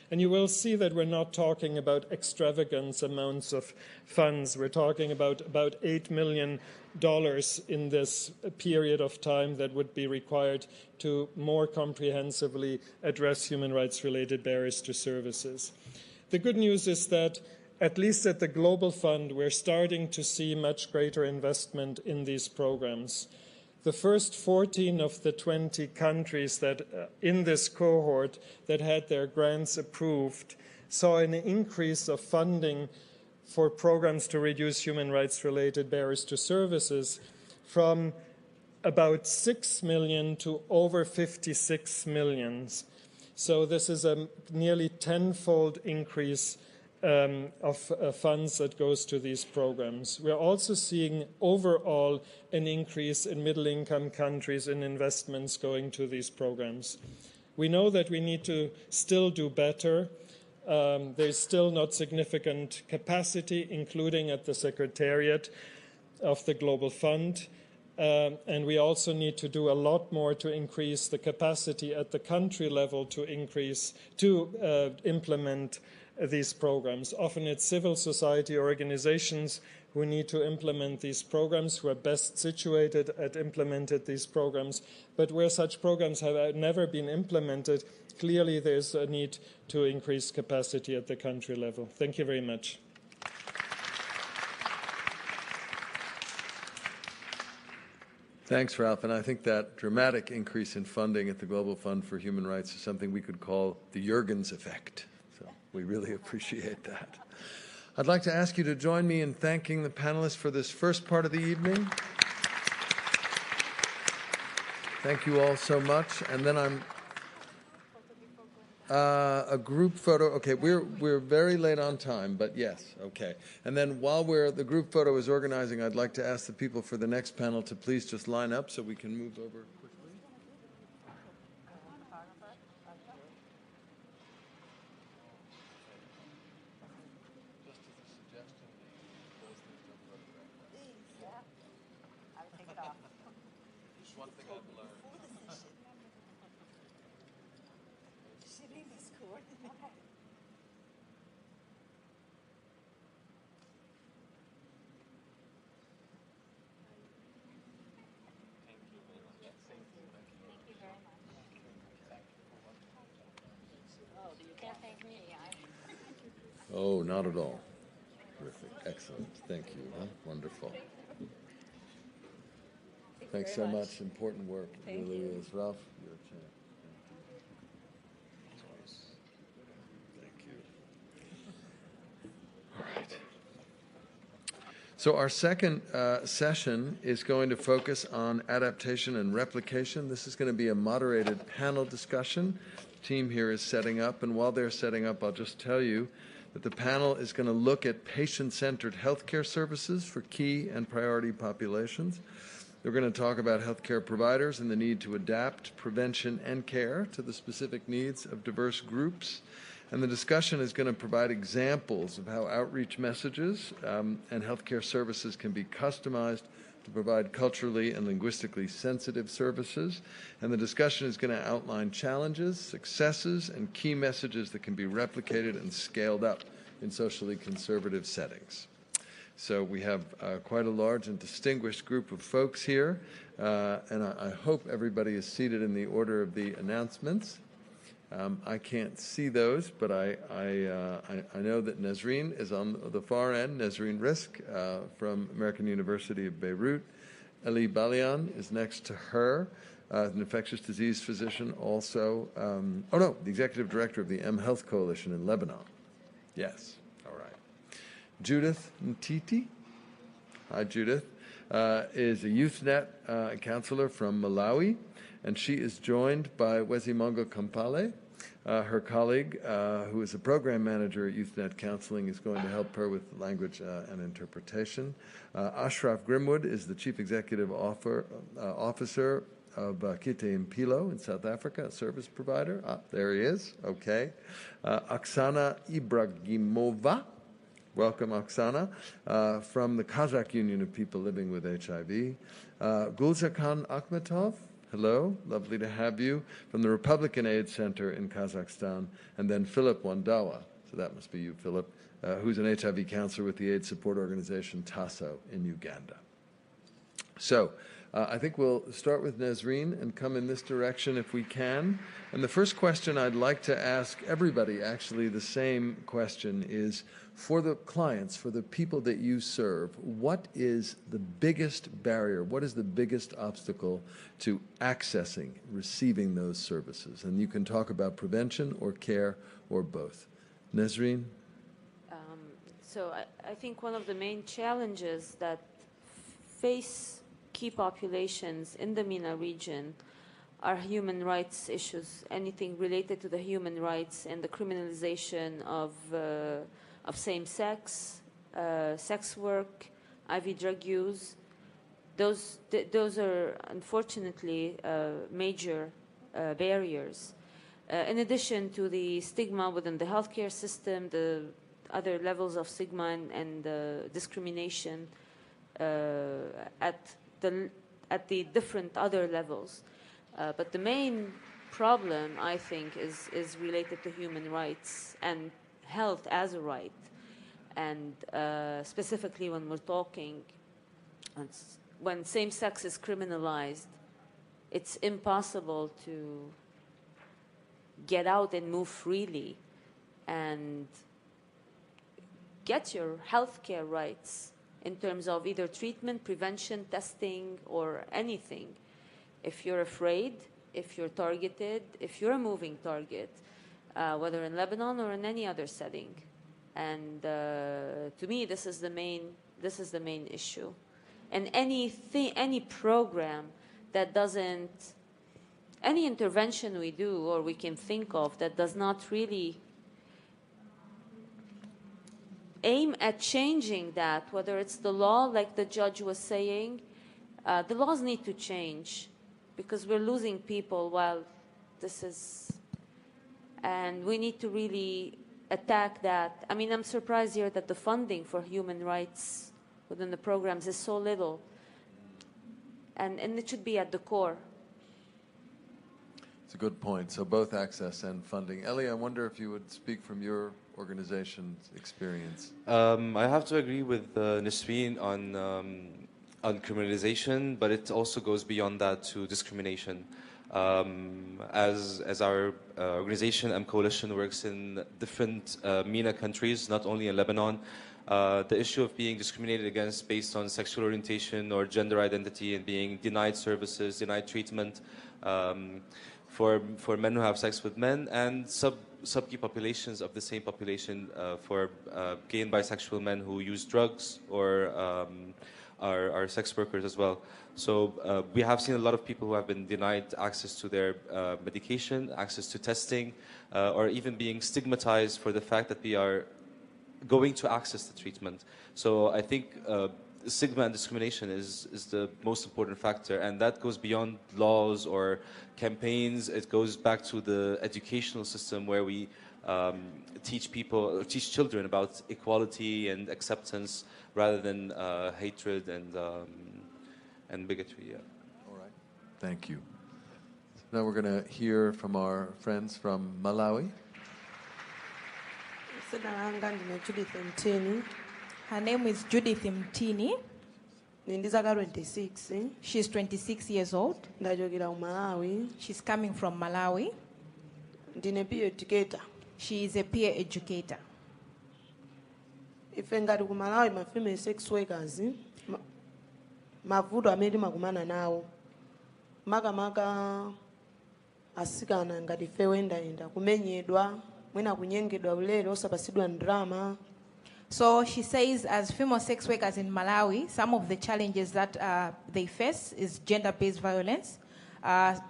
And you will see that we're not talking about extravagant amounts of funds. We're talking about $8 million in this period of time that would be required to more comprehensively address human rights-related barriers to services. The good news is that, at least at the Global Fund, we're starting to see much greater investment in these programs. the first 14 of the 20 countries that in this cohort that had their grants approved saw an increase of funding for programs to reduce human rights-related barriers to services from about 6 million to over 56 million. So this is a nearly tenfold increase of funds that goes to these programs. We're also seeing overall an increase in middle-income countries in investments going to these programs. We know that we need to still do better. There's still not significant capacity, including at the Secretariat of the Global Fund. And we also need to do a lot more to increase the capacity at the country level to implement these programs. Often it's civil society organizations who need to implement these programs, who are best situated at implementing these programs. But where such programs have never been implemented, clearly there's a need to increase capacity at the country level. Thank you very much. Thanks, Ralph. And I think that dramatic increase in funding at the Global Fund for Human Rights is something we could call the Jürgens effect. So we really appreciate that. I'd like to ask you to join me in thanking the panelists for this first part of the evening. Thank you all so much. And then I'm a group photo. Okay, we're very late on time, but yes, okay. And then while the group photo is organizing, I'd like to ask the people for the next panel to please just line up so we can move over quickly. Just as a suggestion, those things don't photograph. I would take it off. One thing I've learned. Oh, not at all. Terrific. Excellent. Thank you. Huh? Wonderful. Thanks so much. Important work. It really is. Ralph, you're a champ. Thank you. All right. So our second session is going to focus on adaptation and replication. This is going to be a moderated panel discussion. The team here is setting up, and while they're setting up, I'll just tell you that the panel is going to look at patient-centered healthcare services for key and priority populations. We're going to talk about healthcare providers and the need to adapt prevention and care to the specific needs of diverse groups. And the discussion is going to provide examples of how outreach messages and healthcare services can be customized to provide culturally and linguistically sensitive services. And the discussion is going to outline challenges, successes, and key messages that can be replicated and scaled up in socially conservative settings. So we have quite a large and distinguished group of folks here, and I hope everybody is seated in the order of the announcements. I can't see those, but I know that Nesreen is on the far end, Nesreen Risk from American University of Beirut. Ali Balian is next to her, an infectious disease physician also. The executive director of the M Health Coalition in Lebanon. Yes, all right. Judith Ntiti, hi Judith, is a YouthNet counselor from Malawi. And she is joined by Wezimongo Kampale. Her colleague, who is a program manager at YouthNet Counseling, is going to help her with language and interpretation. Ashraf Grimwood is the Chief Executive Officer of Kite Impilo in South Africa, a service provider. There he is. Okay. Oksana Ibragimova. Welcome, Oksana, from the Kazakh Union of People Living with HIV. Gulzarkan Akhmetov. Hello, lovely to have you, from the Republican AIDS Center in Kazakhstan, and then Philip Wandawa, so that must be you, Philip, who's an HIV counselor with the AIDS support organization TASO in Uganda. So I think we'll start with Nesreen and come in this direction if we can. And the first question I'd like to ask everybody, actually the same question, is for the clients, for the people that you serve, what is the biggest barrier? What is the biggest obstacle to accessing, receiving those services? And you can talk about prevention or care or both. Nesreen? So I think one of the main challenges that face key populations in the MENA region are human rights issues, anything related to the human rights and the criminalization of same-sex, sex work, IV drug use. Those are unfortunately major barriers. In addition to the stigma within the healthcare system, the other levels of stigma and discrimination at the different other levels. But the main problem, I think, is related to human rights and health as a right. And specifically when we're talking, when same-sex is criminalized, it's impossible to get out and move freely and get your healthcare rights in terms of either treatment, prevention, testing, or anything. If you're afraid, if you're targeted, if you're a moving target, whether in Lebanon or in any other setting. And to me, this is the main issue. And any program that doesn't, any intervention we do or we can think of that does not really aim at changing that, whether it's the law, like the judge was saying, the laws need to change because we're losing people while this is, and we need to really attack that. I mean, I'm surprised here that the funding for human rights within the programs is so little, and it should be at the core. It's a good point. So both access and funding. Ellie, I wonder if you would speak from your organization's experience. I have to agree with Nesreen on criminalization, but it also goes beyond that to discrimination. As our organization, Coalition, works in different MENA countries, not only in Lebanon, the issue of being discriminated against based on sexual orientation or gender identity and being denied services, denied treatment for men who have sex with men, and sub-key populations of the same population for gay and bisexual men who use drugs or are sex workers as well. So we have seen a lot of people who have been denied access to their medication, access to testing, or even being stigmatized for the fact that we are going to access the treatment. So I think stigma and discrimination is the most important factor, and that goes beyond laws or campaigns. It goes back to the educational system where we teach children about equality and acceptance rather than hatred and bigotry. Yeah. All right. Thank you. So now we're going to hear from our friends from Malawi. Her name is Judith Mtini. Ndizaka 26. She's 26 years old. Ndachokera ku Malawi. She's coming from Malawi. Ndine peer educator. She is a peer educator. Ife ngati ku Malawi ma female sex workers mavuto amene timakumana nawo makamaka asikana ngati fe wendayenda kumenyedwa mwina kunyengedwa ulere osapasidwa ndalama. So she says, as female sex workers in Malawi, some of the challenges that they face is gender-based violence.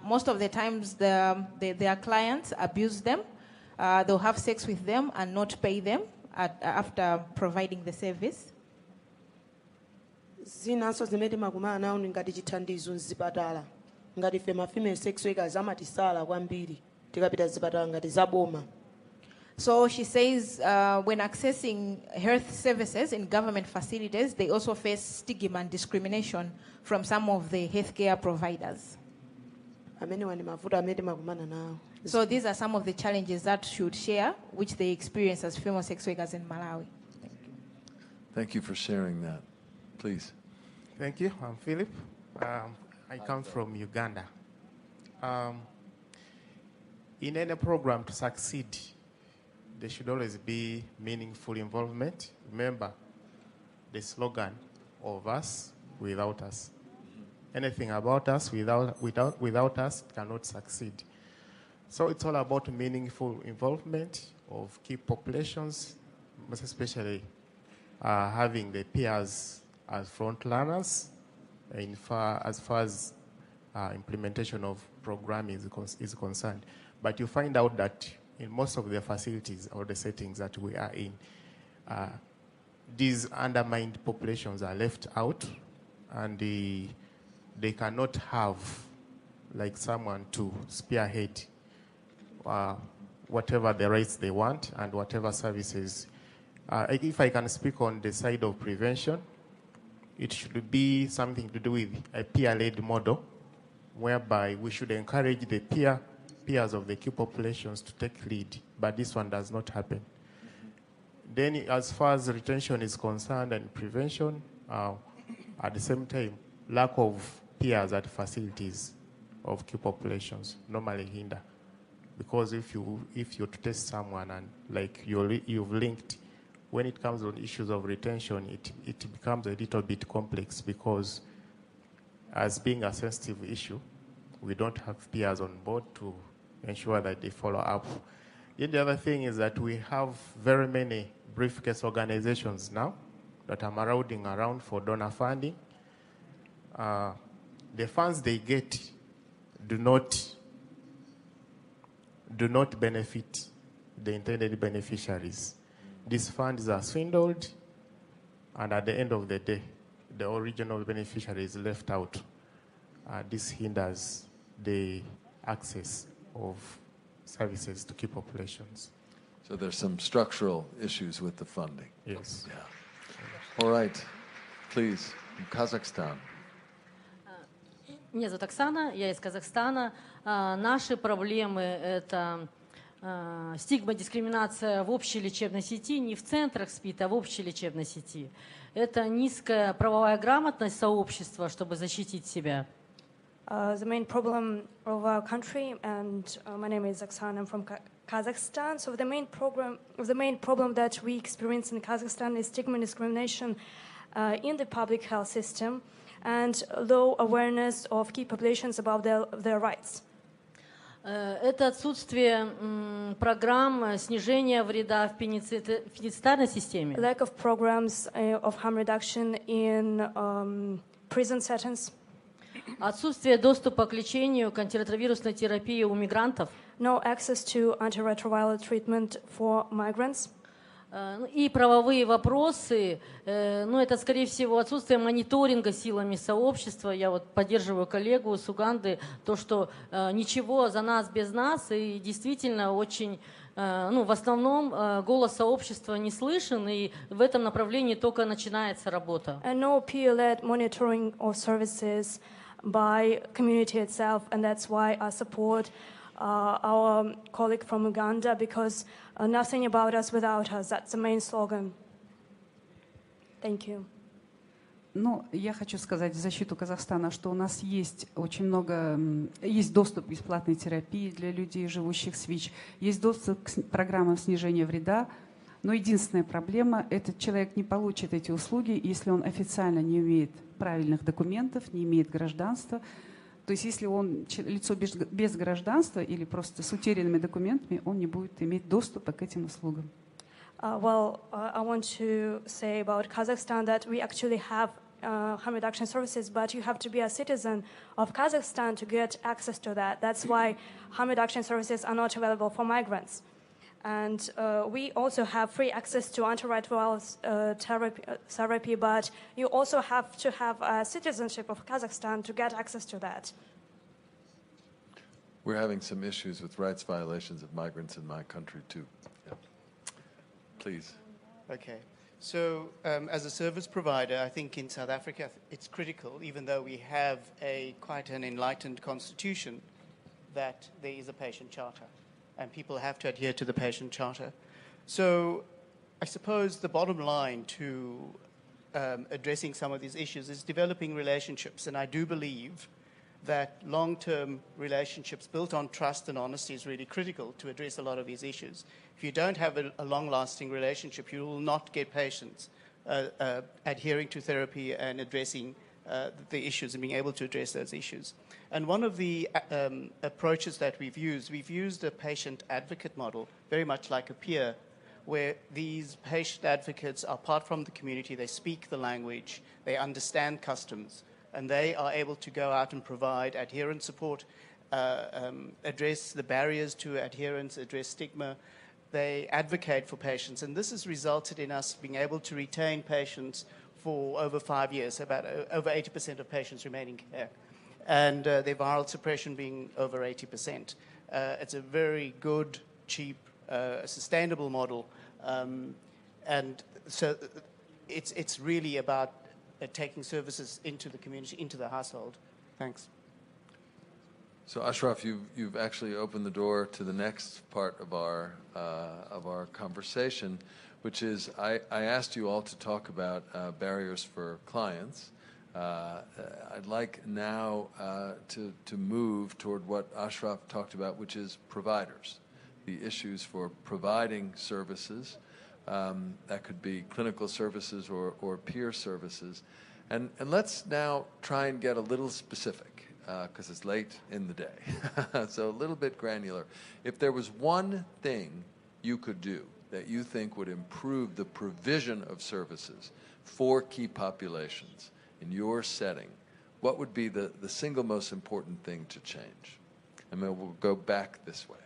Most of the times, their clients abuse them. They'll have sex with them and not pay them after providing the service. Zinanso zimene timakumana nawo ngati chithandizo mzipatala ngati fe ma female sex workers amatisala kwambiri tikapita zipatala ngati zaboma. So she says when accessing health services in government facilities, they also face stigma and discrimination from some of the healthcare providers. So these are some of the challenges that should share, which they experience as female sex workers in Malawi. Thank you. Thank you for sharing that. Please. Thank you. I'm Philip. I come from Uganda. In any program to succeed, there should always be meaningful involvement. Remember the slogan of us without us. Anything about us without us cannot succeed. So it's all about meaningful involvement of key populations, most especially having the peers as frontrunners as far as implementation of programming is concerned. But you find out that in most of the facilities or the settings that we are in, these undermined populations are left out, and they cannot have like someone to spearhead whatever the rights they want and whatever services. If I can speak on the side of prevention, it should be something to do with a peer-led model, whereby we should encourage the peers of the key populations to take lead, but this one does not happen. Then as far as retention is concerned and prevention, at the same time, lack of peers at facilities of key populations normally hinder. Because if you test someone and like you've linked, when it comes on issues of retention, it becomes a little bit complex, because as being a sensitive issue, we don't have peers on board to ensure that they follow up. Then the other thing is that we have very many briefcase organizations now that are marauding around for donor funding. The funds they get do not benefit the intended beneficiaries. These funds are swindled, and at the end of the day, the original beneficiary is left out. This hinders the access of services to key populations. So there's some structural issues with the funding. Yes. Yeah. All right. Please, Kazakhstan. Меня зовут Оксана, я из Казахстана. Наши проблемы – это стигма, дискриминация в общей лечебной сети, не в центрах СПИД, а в общей лечебной сети. Это низкая правовая грамотность сообщества, чтобы защитить себя. The main problem of our country, and my name is Oksana, I'm from Kazakhstan. So the main problem that we experience in Kazakhstan is stigma and discrimination in the public health system, and low awareness of key populations about their rights. Это отсутствие программ снижения вреда в пенитенциарной системе. Lack of programs of harm reduction in prison settings. Отсутствие доступа к лечению, к антиретровирусной терапии у мигрантов. No access to antiretroviral treatment for migrants. И правовые вопросы, ну это скорее всего отсутствие мониторинга силами сообщества. Я вот поддерживаю коллегу с Уганды, то что ничего за нас без нас, и действительно очень, ну в основном голос сообщества не слышен, и в этом направлении только начинается работа. And no peer-led monitoring of services by community itself, and that's why I support our colleague from Uganda, because nothing about us without us. That's the main slogan. Thank you. Ну, я хочу сказать в защиту Казахстана, что у нас есть очень много, есть доступ к бесплатной терапии для людей, живущих с ВИЧ, есть доступ к программам снижения вреда, но единственная проблема – этот человек не получит эти услуги, если он официально не имеет правильных документов, не имеет гражданства. То есть если он лицо без гражданства или просто с утерянными документами, он не будет иметь доступа к этим услугам. Well, I want to say about Kazakhstan that we actually have harm reduction services, but you have to be a citizen of Kazakhstan to get access to that. That's why harm reduction services are not available for migrants. And we also have free access to antiretroviral therapy, but you also have to have a citizenship of Kazakhstan to get access to that. We're having some issues with rights violations of migrants in my country too. Yeah. Please. Okay. So as a service provider, I think in South Africa it's critical, even though we have quite an enlightened constitution, that there is a patient charter. And people have to adhere to the patient charter. So I suppose the bottom line to addressing some of these issues is developing relationships. And I do believe that long-term relationships built on trust and honesty is really critical to address a lot of these issues. If you don't have a long-lasting relationship, you will not get patients adhering to therapy and addressing the issues and being able to address those issues. And one of the approaches that we've used a patient advocate model, very much like a peer, where these patient advocates are part from the community, they speak the language, they understand customs, and they are able to go out and provide adherence support, address the barriers to adherence, address stigma. They advocate for patients, and this has resulted in us being able to retain patients for over 5 years, about over 80% of patients remaining care, and their viral suppression being over 80%. It's a very good, cheap, sustainable model, and so it's really about taking services into the community, into the household. Thanks. So Ashraf, you've actually opened the door to the next part of our conversation, which is I asked you all to talk about barriers for clients. I'd like now to move toward what Ashraf talked about, which is providers, the issues for providing services. That could be clinical services or peer services. And let's now try and get a little specific, because it's late in the day, so a little bit granular. If there was one thing you could do that you think would improve the provision of services for key populations in your setting, what would be the single most important thing to change? And then we'll go back this way.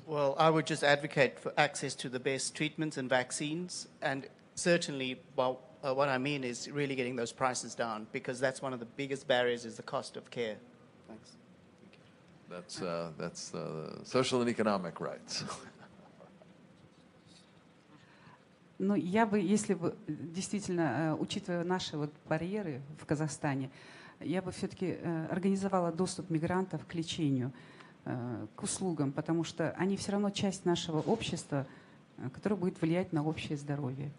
Well, I would just advocate for access to the best treatments and vaccines, and certainly, well, what I mean is really getting those prices down, because that's one of the biggest barriers, is the cost of care. Thanks. That's social and economic rights. Ну, я бы, если бы действительно, учитывая наши вот барьеры в Казахстане, я бы все-таки организовала доступ мигрантов к лечению, к услугам, потому что они все равно часть нашего общества, которое будет влиять на общее здоровье.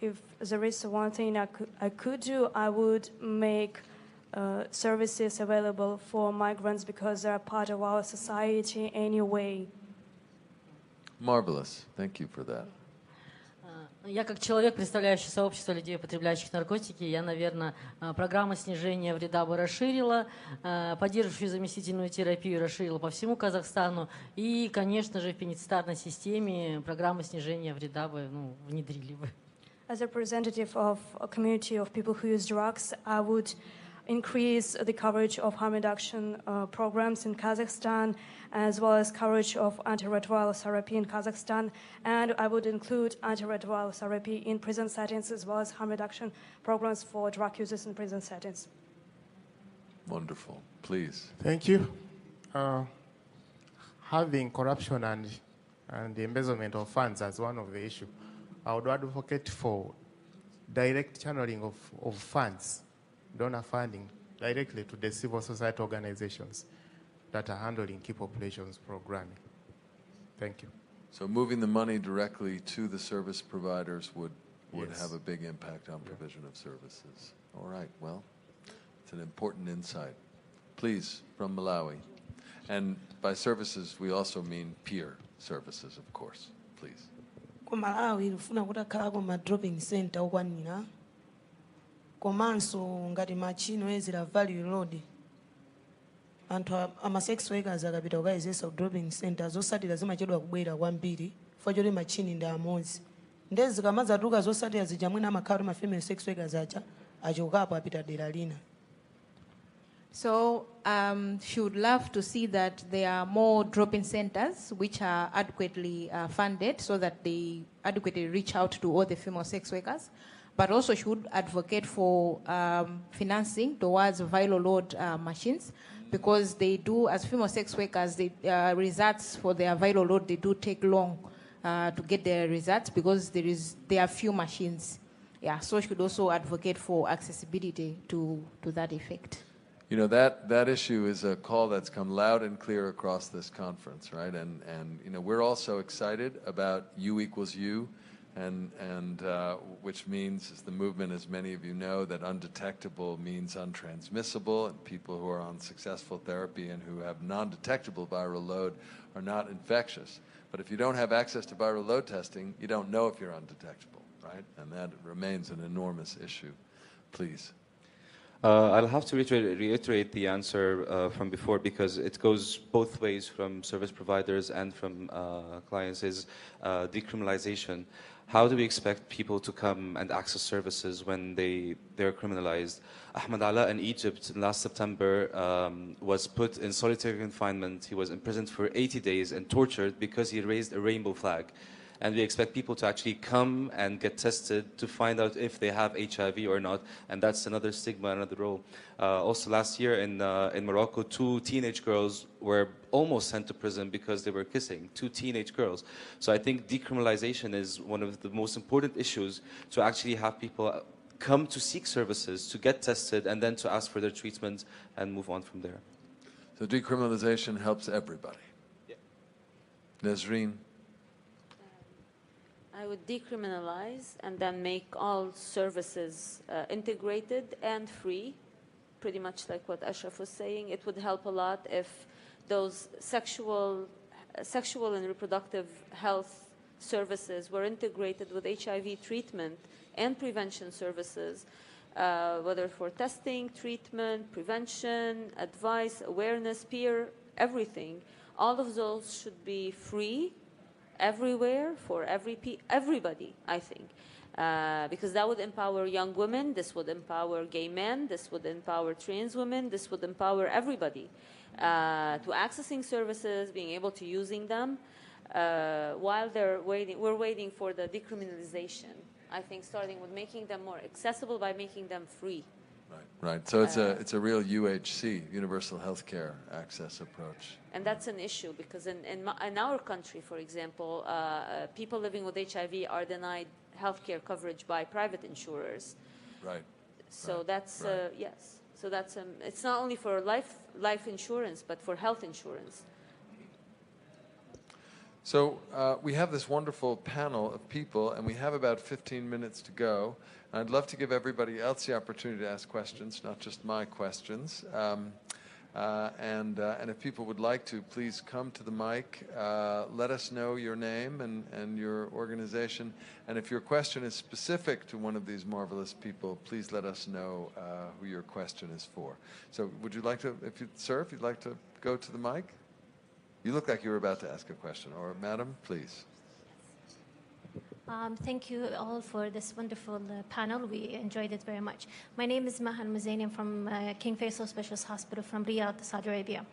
If there is one thing I could do, I would make services available for migrants, because they're part of our society anyway. Marvelous. Thank you for that. Я как человек, представляющий сообщество людей, употребляющих наркотики, я, наверное, программы снижения вреда бы расширила, поддерживающую заместительную терапию расширила по всему Казахстану, и, конечно же, в пенитенциарной системе программы снижения вреда бы внедрили бы. As a representative of a community of people who use drugs, I would increase the coverage of harm reduction programs in Kazakhstan, as well as coverage of antiretroviral therapy in Kazakhstan. And I would include antiretroviral therapy in prison settings, as well as harm reduction programs for drug users in prison settings. Wonderful. Please. Thank you. Having corruption and the embezzlement of funds as one of the issues, I would advocate for direct channeling of funds, donor funding, directly to the civil society organizations that are handling key populations programming. Thank you. So moving the money directly to the service providers would Yes. have a big impact on provision of services. All right, well, it's an important insight. Please, from Malawi. And by services, we also mean peer services, of course. Please. Ku Malawi lufuna kuti akhalako ma dropping center okwanira, komanso ngati machino ezera value load. Anthu ama sex workers akapita kukayezesa ku dropping center zosatira zimachedwa kubwera kwambiri chifukwa choti machini ndi amodzi. Ndezi kamadzatuka zosatira zija mwina amakhala ma female sex workers acha achokapo apita dera lina. So she would love to see that there are more drop-in centers which are adequately funded, so that they adequately reach out to all the female sex workers. But also she would advocate for financing towards viral load machines, because they do, as female sex workers, the results for their viral load, they do take long to get their results, because there are few machines. Yeah, so she could also advocate for accessibility to that effect. You know, that issue is a call that's come loud and clear across this conference, right? And you know, we're also excited about U equals U, and which means, as the movement, as many of you know, that undetectable means untransmissible, and people who are on successful therapy and who have non-detectable viral load are not infectious. But if you don't have access to viral load testing, you don't know if you're undetectable, right? And that remains an enormous issue. Please. I'll have to reiterate the answer from before, because it goes both ways from service providers and from clients, is decriminalization. How do we expect people to come and access services when they're criminalized? Ahmed Ala in Egypt last September was put in solitary confinement. He was imprisoned for 80 days and tortured because he raised a rainbow flag. And we expect people to actually come and get tested to find out if they have HIV or not, and that's another stigma, another role. Also last year in Morocco, 2 teenage girls were almost sent to prison because they were kissing, 2 teenage girls. So I think decriminalization is one of the most important issues, to actually have people come to seek services, to get tested, and then to ask for their treatment and move on from there. So decriminalization helps everybody. Yeah. Nazreen? I would decriminalize and then make all services integrated and free, pretty much like what Ashraf was saying. It would help a lot if those sexual and reproductive health services were integrated with HIV treatment and prevention services, whether for testing, treatment, prevention, advice, awareness, peer, everything. All of those should be free everywhere for everybody, I think, because that would empower young women, this would empower gay men, this would empower trans women, this would empower everybody to accessing services, being able to using them while we're waiting for the decriminalization. I think starting with making them more accessible by making them free. Right. So it's a real UHC, universal healthcare access approach. And that's an issue because in our country, for example, people living with HIV are denied healthcare coverage by private insurers. Right. So that's yes. So that's it's not only for life insurance, but for health insurance. So we have this wonderful panel of people, and we have about 15 minutes to go. I'd love to give everybody else the opportunity to ask questions, not just my questions. And if people would like to, please come to the mic. Let us know your name and your organization. And if your question is specific to one of these marvelous people, please let us know who your question is for. So would you like to, sir, if you'd like to go to the mic? You look like you were about to ask a question. Or, madam, please. Thank you all for this wonderful panel. We enjoyed it very much. My name is Mahler Muzaini. I'm from King Faisal Specialist Hospital from Riyadh, Saudi Arabia.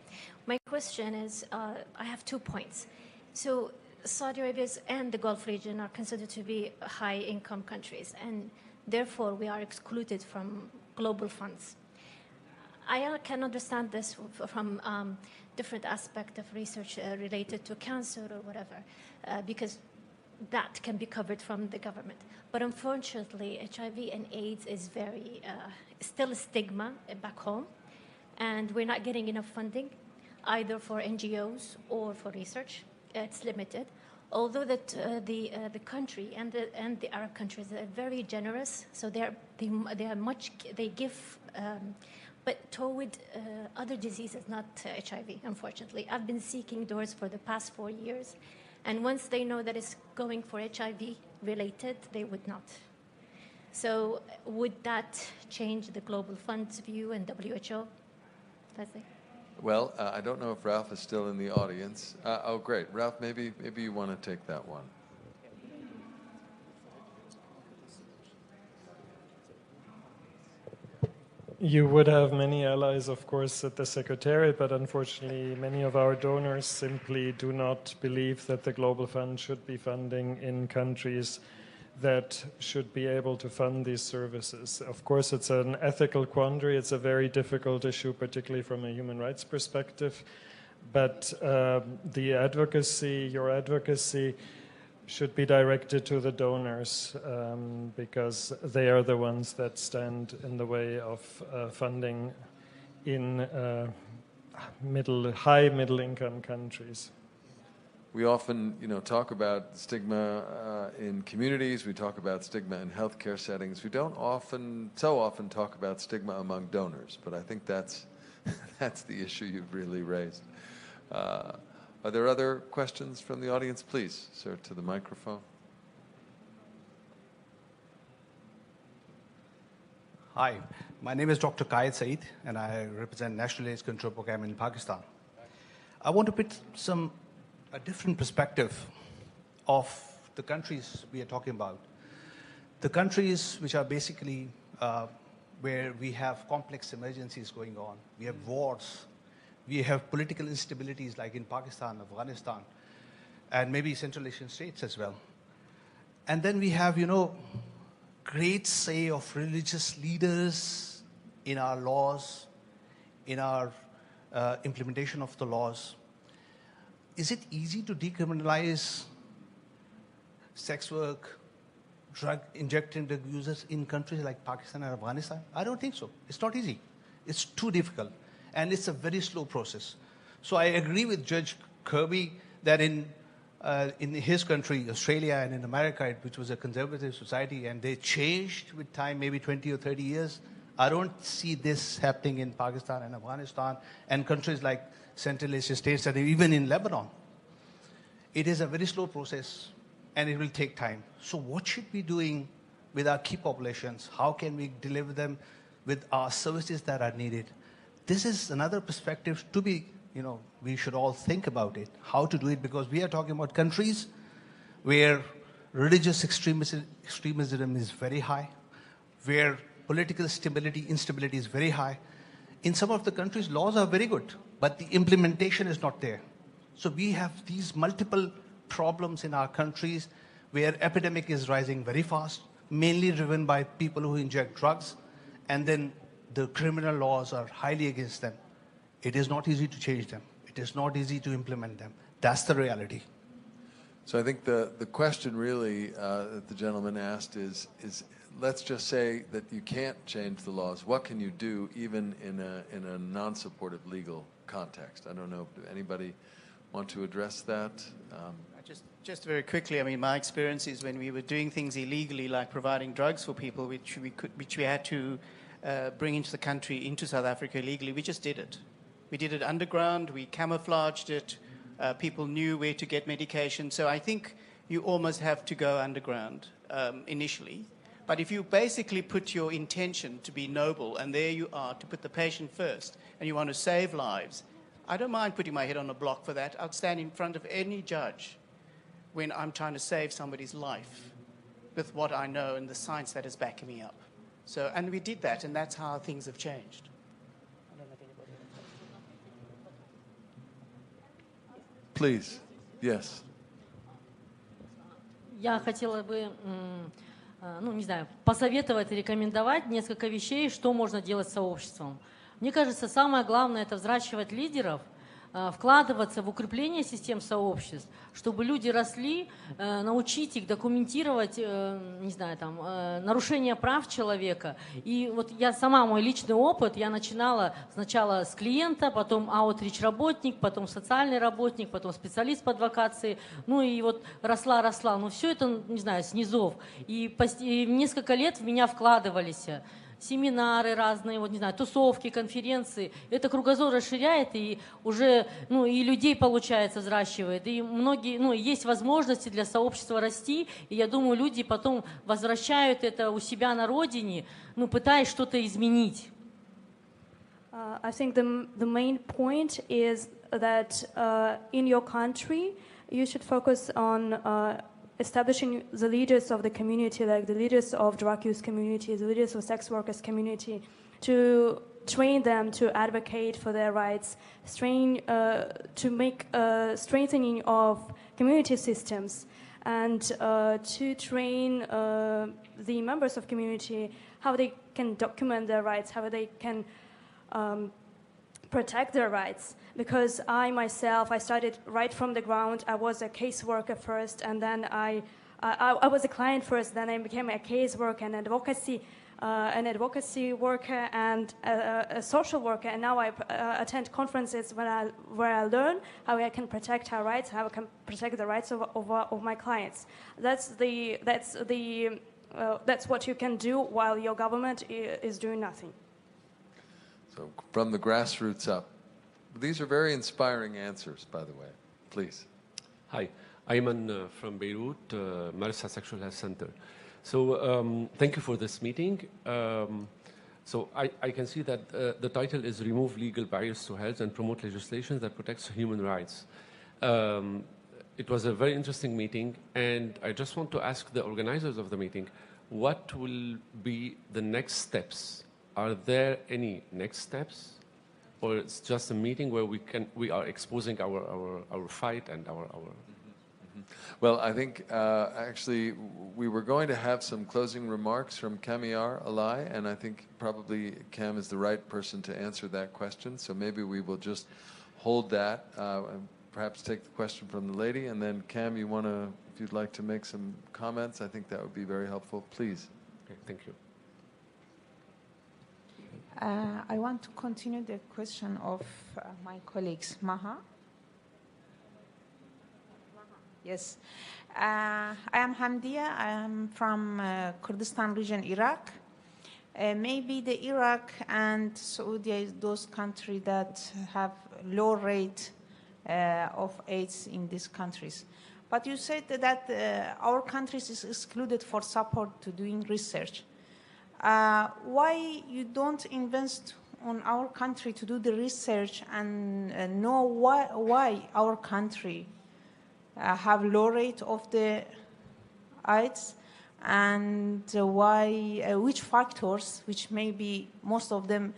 My question is, I have 2 points. So Saudi Arabia and the Gulf region are considered to be high-income countries, and therefore we are excluded from global funds. I can understand this from different aspects of research related to cancer or whatever, because that can be covered from the government. But unfortunately, HIV and AIDS is very, still a stigma back home, and we're not getting enough funding, either for NGOs or for research. It's limited. Although that the country and the Arab countries are very generous, so they give, but toward other diseases, not HIV, unfortunately. I've been seeking doors for the past 4 years. And once they know that it's going for HIV related, they would not. So would that change the Global Fund's view and WHO? That's it. Well, I don't know if Ralph is still in the audience. Oh, great. Ralph, maybe you want to take that one. You would have many allies, of course, at the Secretariat, but unfortunately many of our donors simply do not believe that the Global Fund should be funding in countries that should be able to fund these services. Of course, it's an ethical quandary. It's a very difficult issue, particularly from a human rights perspective. But the advocacy, your advocacy, should be directed to the donors because they are the ones that stand in the way of funding in high middle-income countries. we often, talk about stigma in communities. We talk about stigma in healthcare settings. We don't so often talk about stigma among donors. But I think that's the issue you've really raised. Are there other questions from the audience? Please, sir, to the microphone. Hi, my name is Dr. Qaid Saeed, and I represent National AIDS Control Program in Pakistan. I want to put a different perspective of the countries we are talking about. The countries which are basically where we have complex emergencies going on. We have wars. We have political instabilities like in Pakistan, Afghanistan, and maybe Central Asian states as well. And then we have, great say of religious leaders in our laws, in our implementation of the laws. Is it easy to decriminalize sex work, injecting drug users in countries like Pakistan and Afghanistan? I don't think so. It's not easy. It's too difficult. And it's a very slow process. So I agree with Judge Kirby that in his country, Australia, and in America, which was a conservative society, and they changed with time, maybe 20 or 30 years. I don't see this happening in Pakistan and Afghanistan and countries like Central Asian states and even in Lebanon. It is a very slow process and it will take time. So what should we be doing with our key populations? How can we deliver them with our services that are needed? This is another perspective to be, we should all think about it, how to do it, because we are talking about countries where religious extremism is very high, where political instability is very high. In some of the countries, laws are very good, but the implementation is not there. So we have these multiple problems in our countries where epidemic is rising very fast, mainly driven by people who inject drugs, and then the criminal laws are highly against them. It is not easy to change them. It is not easy to implement them. That's the reality. So I think the question really that the gentleman asked is let's just say that you can't change the laws. What can you do even in a non-supportive legal context? I don't know. Do anybody want to address that? Just very quickly, my experience is when we were doing things illegally, like providing drugs for people, which we had to bring into the country, into South Africa illegally, we just did it. We did it underground. We camouflaged it. People knew where to get medication. So I think you almost have to go underground initially. But if you basically put your intention to be noble, and there you are, to put the patient first, and you want to save lives, I don't mind putting my head on a block for that. I'll stand in front of any judge when I'm trying to save somebody's life with what I know and the science that is backing me up. So, and we did that, and that's how things have changed. I don't know if anybody else. Please. Yes. Я хотела бы, посоветовать и рекомендовать несколько вещей, что можно делать с сообществом. Мне кажется, самое главное – это взращивать лидеров, вкладываться в укрепление систем сообществ, чтобы люди росли, научить их документировать, нарушения прав человека. И вот я сама, мой личный опыт, я начинала сначала с клиента, потом аутрич-работник, потом социальный работник, потом специалист по адвокации, и вот росла. Но все это, с низов. И несколько лет в меня вкладывались семинары разные, тусовки, конференции. Это кругозор расширяет и уже, и людей, получается, взращивает. И многие, есть возможности для сообщества расти. И я думаю, люди потом возвращают это у себя на родине, пытаясь что-то изменить. I think the main point is that in your country, you should focus on establishing the leaders of the community, like the leaders of drug use community, the leaders of sex workers community, to train them to advocate for their rights, to make strengthening of community systems, and to train the members of community how they can document their rights, how they can protect their rights. Because I myself, I started right from the ground. I was a caseworker first, and then I was a client first, then I became a caseworker and advocacy an advocacy worker and a social worker, and now I attend conferences where I learn how I can protect our rights, how I can protect the rights of my clients. That's what you can do while your government is doing nothing. So from the grassroots up. These are very inspiring answers, by the way. Please. Hi, Ayman from Beirut, Marsa Sexual Health Center. So thank you for this meeting. So I can see that the title is Remove Legal Barriers to Health and Promote Legislation that Protects Human Rights. It was a very interesting meeting, and I just want to ask the organizers of the meeting, what will be the next steps? Are there any next steps? Or it's just a meeting where we are exposing our fight and our Well, I think actually we were going to have some closing remarks from Kamiar Alai, and I think probably Cam is the right person to answer that question. So maybe we will just hold that and perhaps take the question from the lady, and then Cam, you want to, if you'd like to make some comments, I think that would be very helpful. Please. Okay, thank you. I want to continue the question of my colleagues. Maha? Yes. I am Hamdia. I am from Kurdistan region, Iraq. Maybe the Iraq and Saudi, those countries that have low rate of AIDS in these countries. But you said that our countries is excluded for support to doing research. Why you don't invest on our country to do the research and know why our country have low rate of the AIDS, and why which factors, which maybe most of them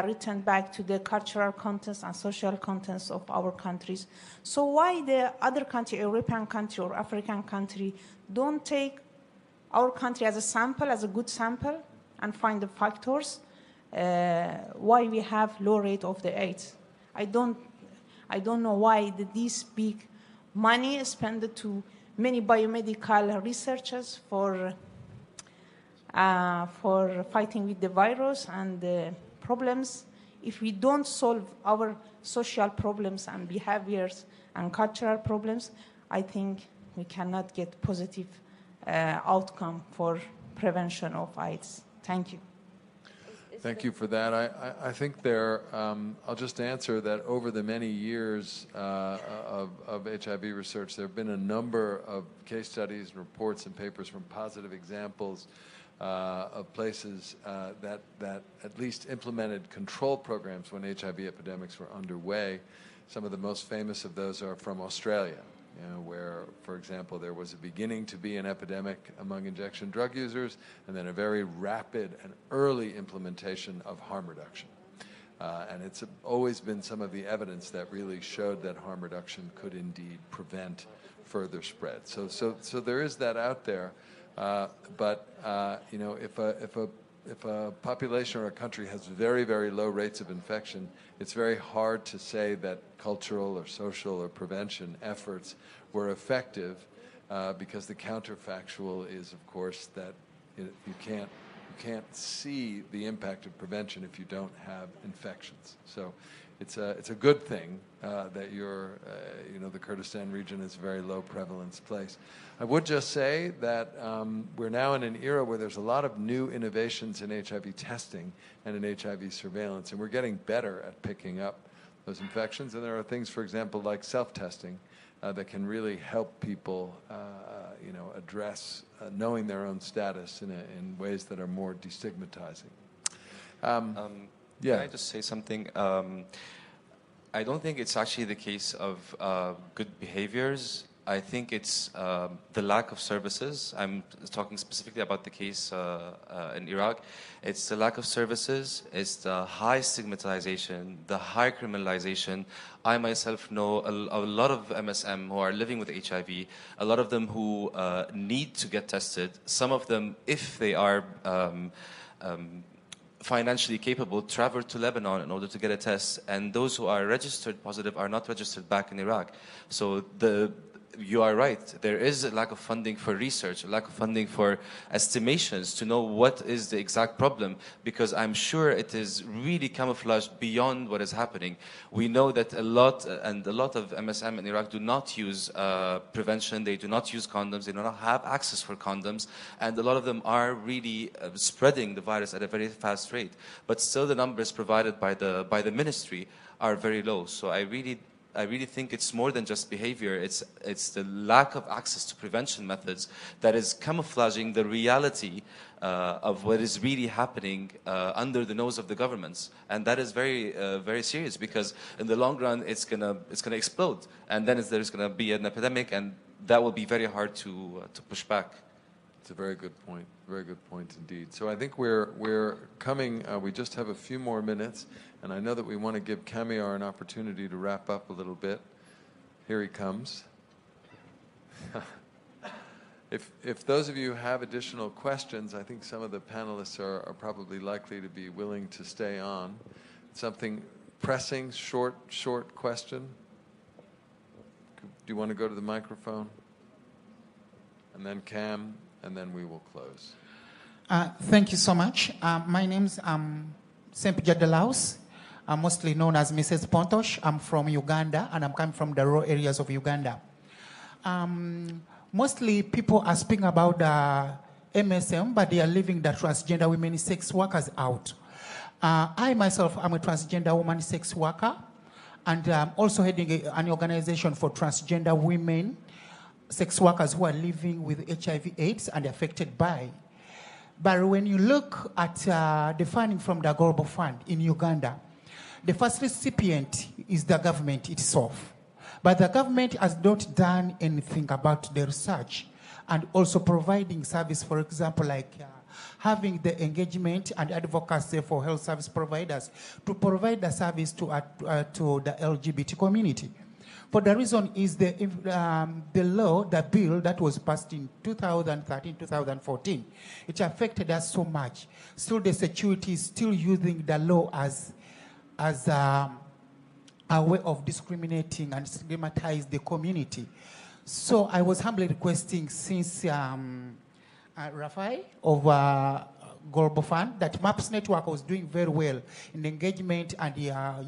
return back to the cultural contents and social contents of our countries. So why the other country, European country or African country, don't take our country as a sample, as a good sample, and find the factors why we have low rate of the AIDS? I don't know why this big money is spent to many biomedical researchers for fighting with the virus and the problems. If we don't solve our social problems and behaviors and cultural problems, I think we cannot get positive outcome for prevention of AIDS. Thank you. Thank you for that. I think there, I'll just answer that over the many years of HIV research, there have been a number of case studies and reports and papers from positive examples of places that at least implemented control programs when HIV epidemics were underway. Some of the most famous of those are from Australia, where, for example, there was beginning to be an epidemic among injection drug users, and then a very rapid and early implementation of harm reduction. And it's always been some of the evidence that really showed that harm reduction could indeed prevent further spread. So there is that out there. But if a population or a country has very, very low rates of infection, it's very hard to say that cultural or social or prevention efforts were effective, because the counterfactual is, of course, that you can't see the impact of prevention if you don't have infections. So it's a good thing that the Kurdistan region is a very low prevalence place. I would just say that we're now in an era where there's a lot of new innovations in HIV testing and in HIV surveillance, and we're getting better at picking up those infections. And there are things, for example, like self-testing that can really help people, address knowing their own status in ways that are more destigmatizing. Can I just say something? I don't think it's actually the case of good behaviors. I think it's the lack of services. I'm talking specifically about the case in Iraq. It's the lack of services, it's the high stigmatization, the high criminalization. I myself know a lot of MSM who are living with HIV, a lot of them who need to get tested. Some of them, if they are financially capable, travel to Lebanon in order to get a test, and those who are registered positive are not registered back in Iraq. So you are right. There is a lack of funding for research, a lack of funding for estimations to know what is the exact problem, because I'm sure it is really camouflaged beyond what is happening. We know that a lot of MSM in Iraq do not use prevention, they do not use condoms, they do not have access for condoms, and a lot of them are really spreading the virus at a very fast rate. But still the numbers provided by the ministry are very low. So I really think it's more than just behavior. It's the lack of access to prevention methods that is camouflaging the reality of what is really happening under the nose of the governments, and that is very very serious, because in the long run it's gonna explode, and then there's gonna be an epidemic, and that will be very hard to push back. It's a very good point. Very good point indeed. So I think we're coming. We just have a few more minutes, and I know that we want to give Kamiar an opportunity to wrap up a little bit. Here he comes. If those of you have additional questions, I think some of the panelists are probably likely to be willing to stay on. Something pressing, short question. Do you want to go to the microphone? And then Cam, and then we will close. Thank you so much. My name's Sempija Delaus. I'm mostly known as Mrs. Pontosh. I'm from Uganda, and I'm coming from the rural areas of Uganda. Mostly people are speaking about MSM, but they are leaving the transgender women sex workers out. I myself am a transgender woman sex worker, and I'm also heading an organization for transgender women sex workers who are living with HIV/AIDS and affected by. But when you look at the funding from the Global Fund in Uganda, the first recipient is the government itself. But the government has not done anything about the research and also providing service, for example, like having the engagement and advocacy for health service providers to provide the service to the LGBT community. For the reason is the law, the bill that was passed in 2013, 2014, it affected us so much. Still the security is still using the law as a way of discriminating and stigmatize the community. So I was humbly requesting, since Rafai of Global Fund, that MAPS network was doing very well in engagement and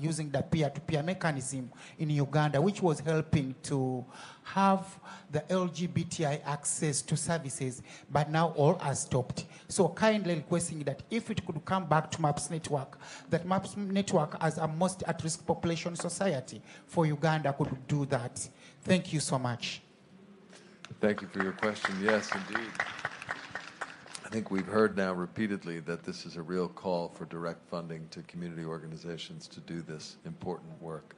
using the peer-to-peer mechanism in Uganda, which was helping to have the LGBTI access to services, but now all are stopped. So kindly requesting that if it could come back to MAPS network, that MAPS network as a most at-risk population society for Uganda could do that. Thank you so much. Thank you for your question. Yes, indeed. I think we've heard now repeatedly that this is a real call for direct funding to community organizations to do this important work.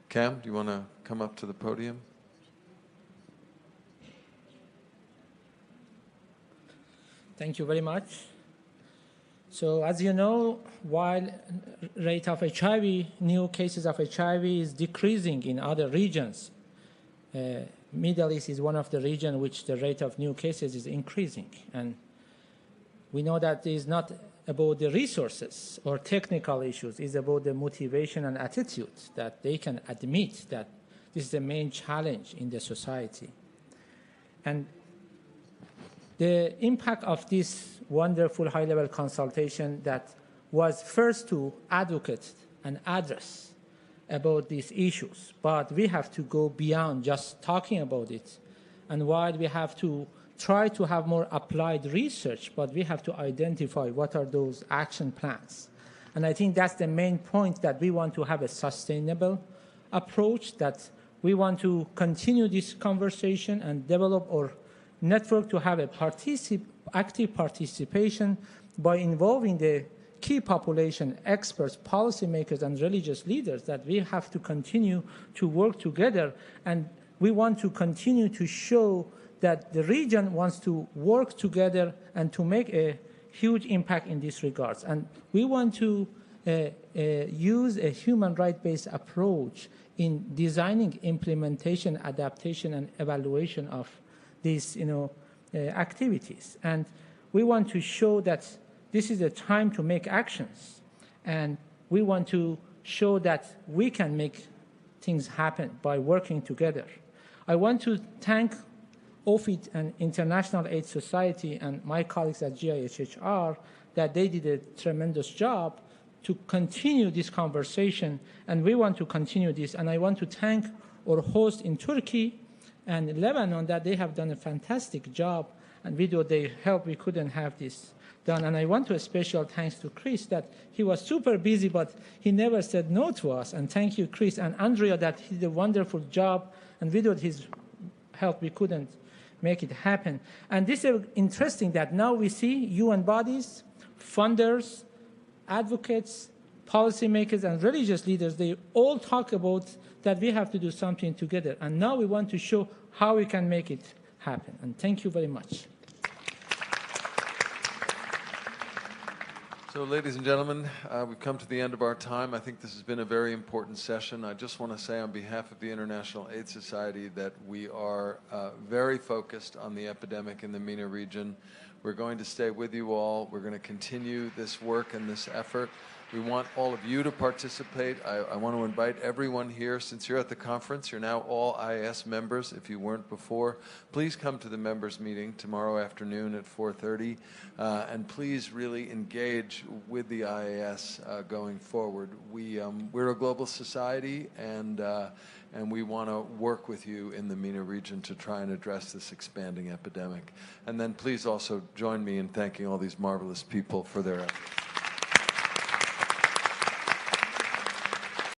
Cam, do you want to come up to the podium? Thank you very much. So as you know, while rate of HIV, new cases of HIV is decreasing in other regions, Middle East is one of the regions which the rate of new cases is increasing. And we know that it is not about the resources or technical issues, it's about the motivation and attitude that they can admit that this is the main challenge in the society. And the impact of this wonderful high-level consultation that was first to advocate and address about these issues, but we have to go beyond just talking about it. And while we have to try to have more applied research, but we have to identify what are those action plans. And I think that's the main point, that we want to have a sustainable approach, that we want to continue this conversation and develop our network to have a active participation by involving the key population, experts, policymakers, and religious leaders, that we have to continue to work together. And we want to continue to show that the region wants to work together and to make a huge impact in these regards. And we want to use a human right-based approach in designing, implementation, adaptation, and evaluation of these activities. And we want to show that this is a time to make actions. And we want to show that we can make things happen by working together. I want to thank OFID and International AIDS Society and my colleagues at GIHHR that they did a tremendous job to continue this conversation, and we want to continue this. And I want to thank our host in Turkey and Lebanon that they have done a fantastic job, and without their help, we couldn't have this done. And I want to special thanks to Chris that he was super busy, but he never said no to us. And thank you, Chris, and Andrea, that he did a wonderful job, and without his help, we couldn't make it happen. And this is interesting that now we see UN bodies, funders, advocates, policymakers, and religious leaders, they all talk about that we have to do something together. And now we want to show how we can make it happen. And thank you very much. So, ladies and gentlemen, we've come to the end of our time. I think this has been a very important session. I just want to say on behalf of the International AIDS Society that we are very focused on the epidemic in the MENA region. We're going to stay with you all. We're going to continue this work and this effort. We want all of you to participate. I want to invite everyone here. Since you're at the conference, you're now all IAS members. If you weren't before, please come to the members meeting tomorrow afternoon at 4:30, and please really engage with the IAS going forward. We're a global society, and we want to work with you in the MENA region to try and address this expanding epidemic. And then please also join me in thanking all these marvelous people for their efforts.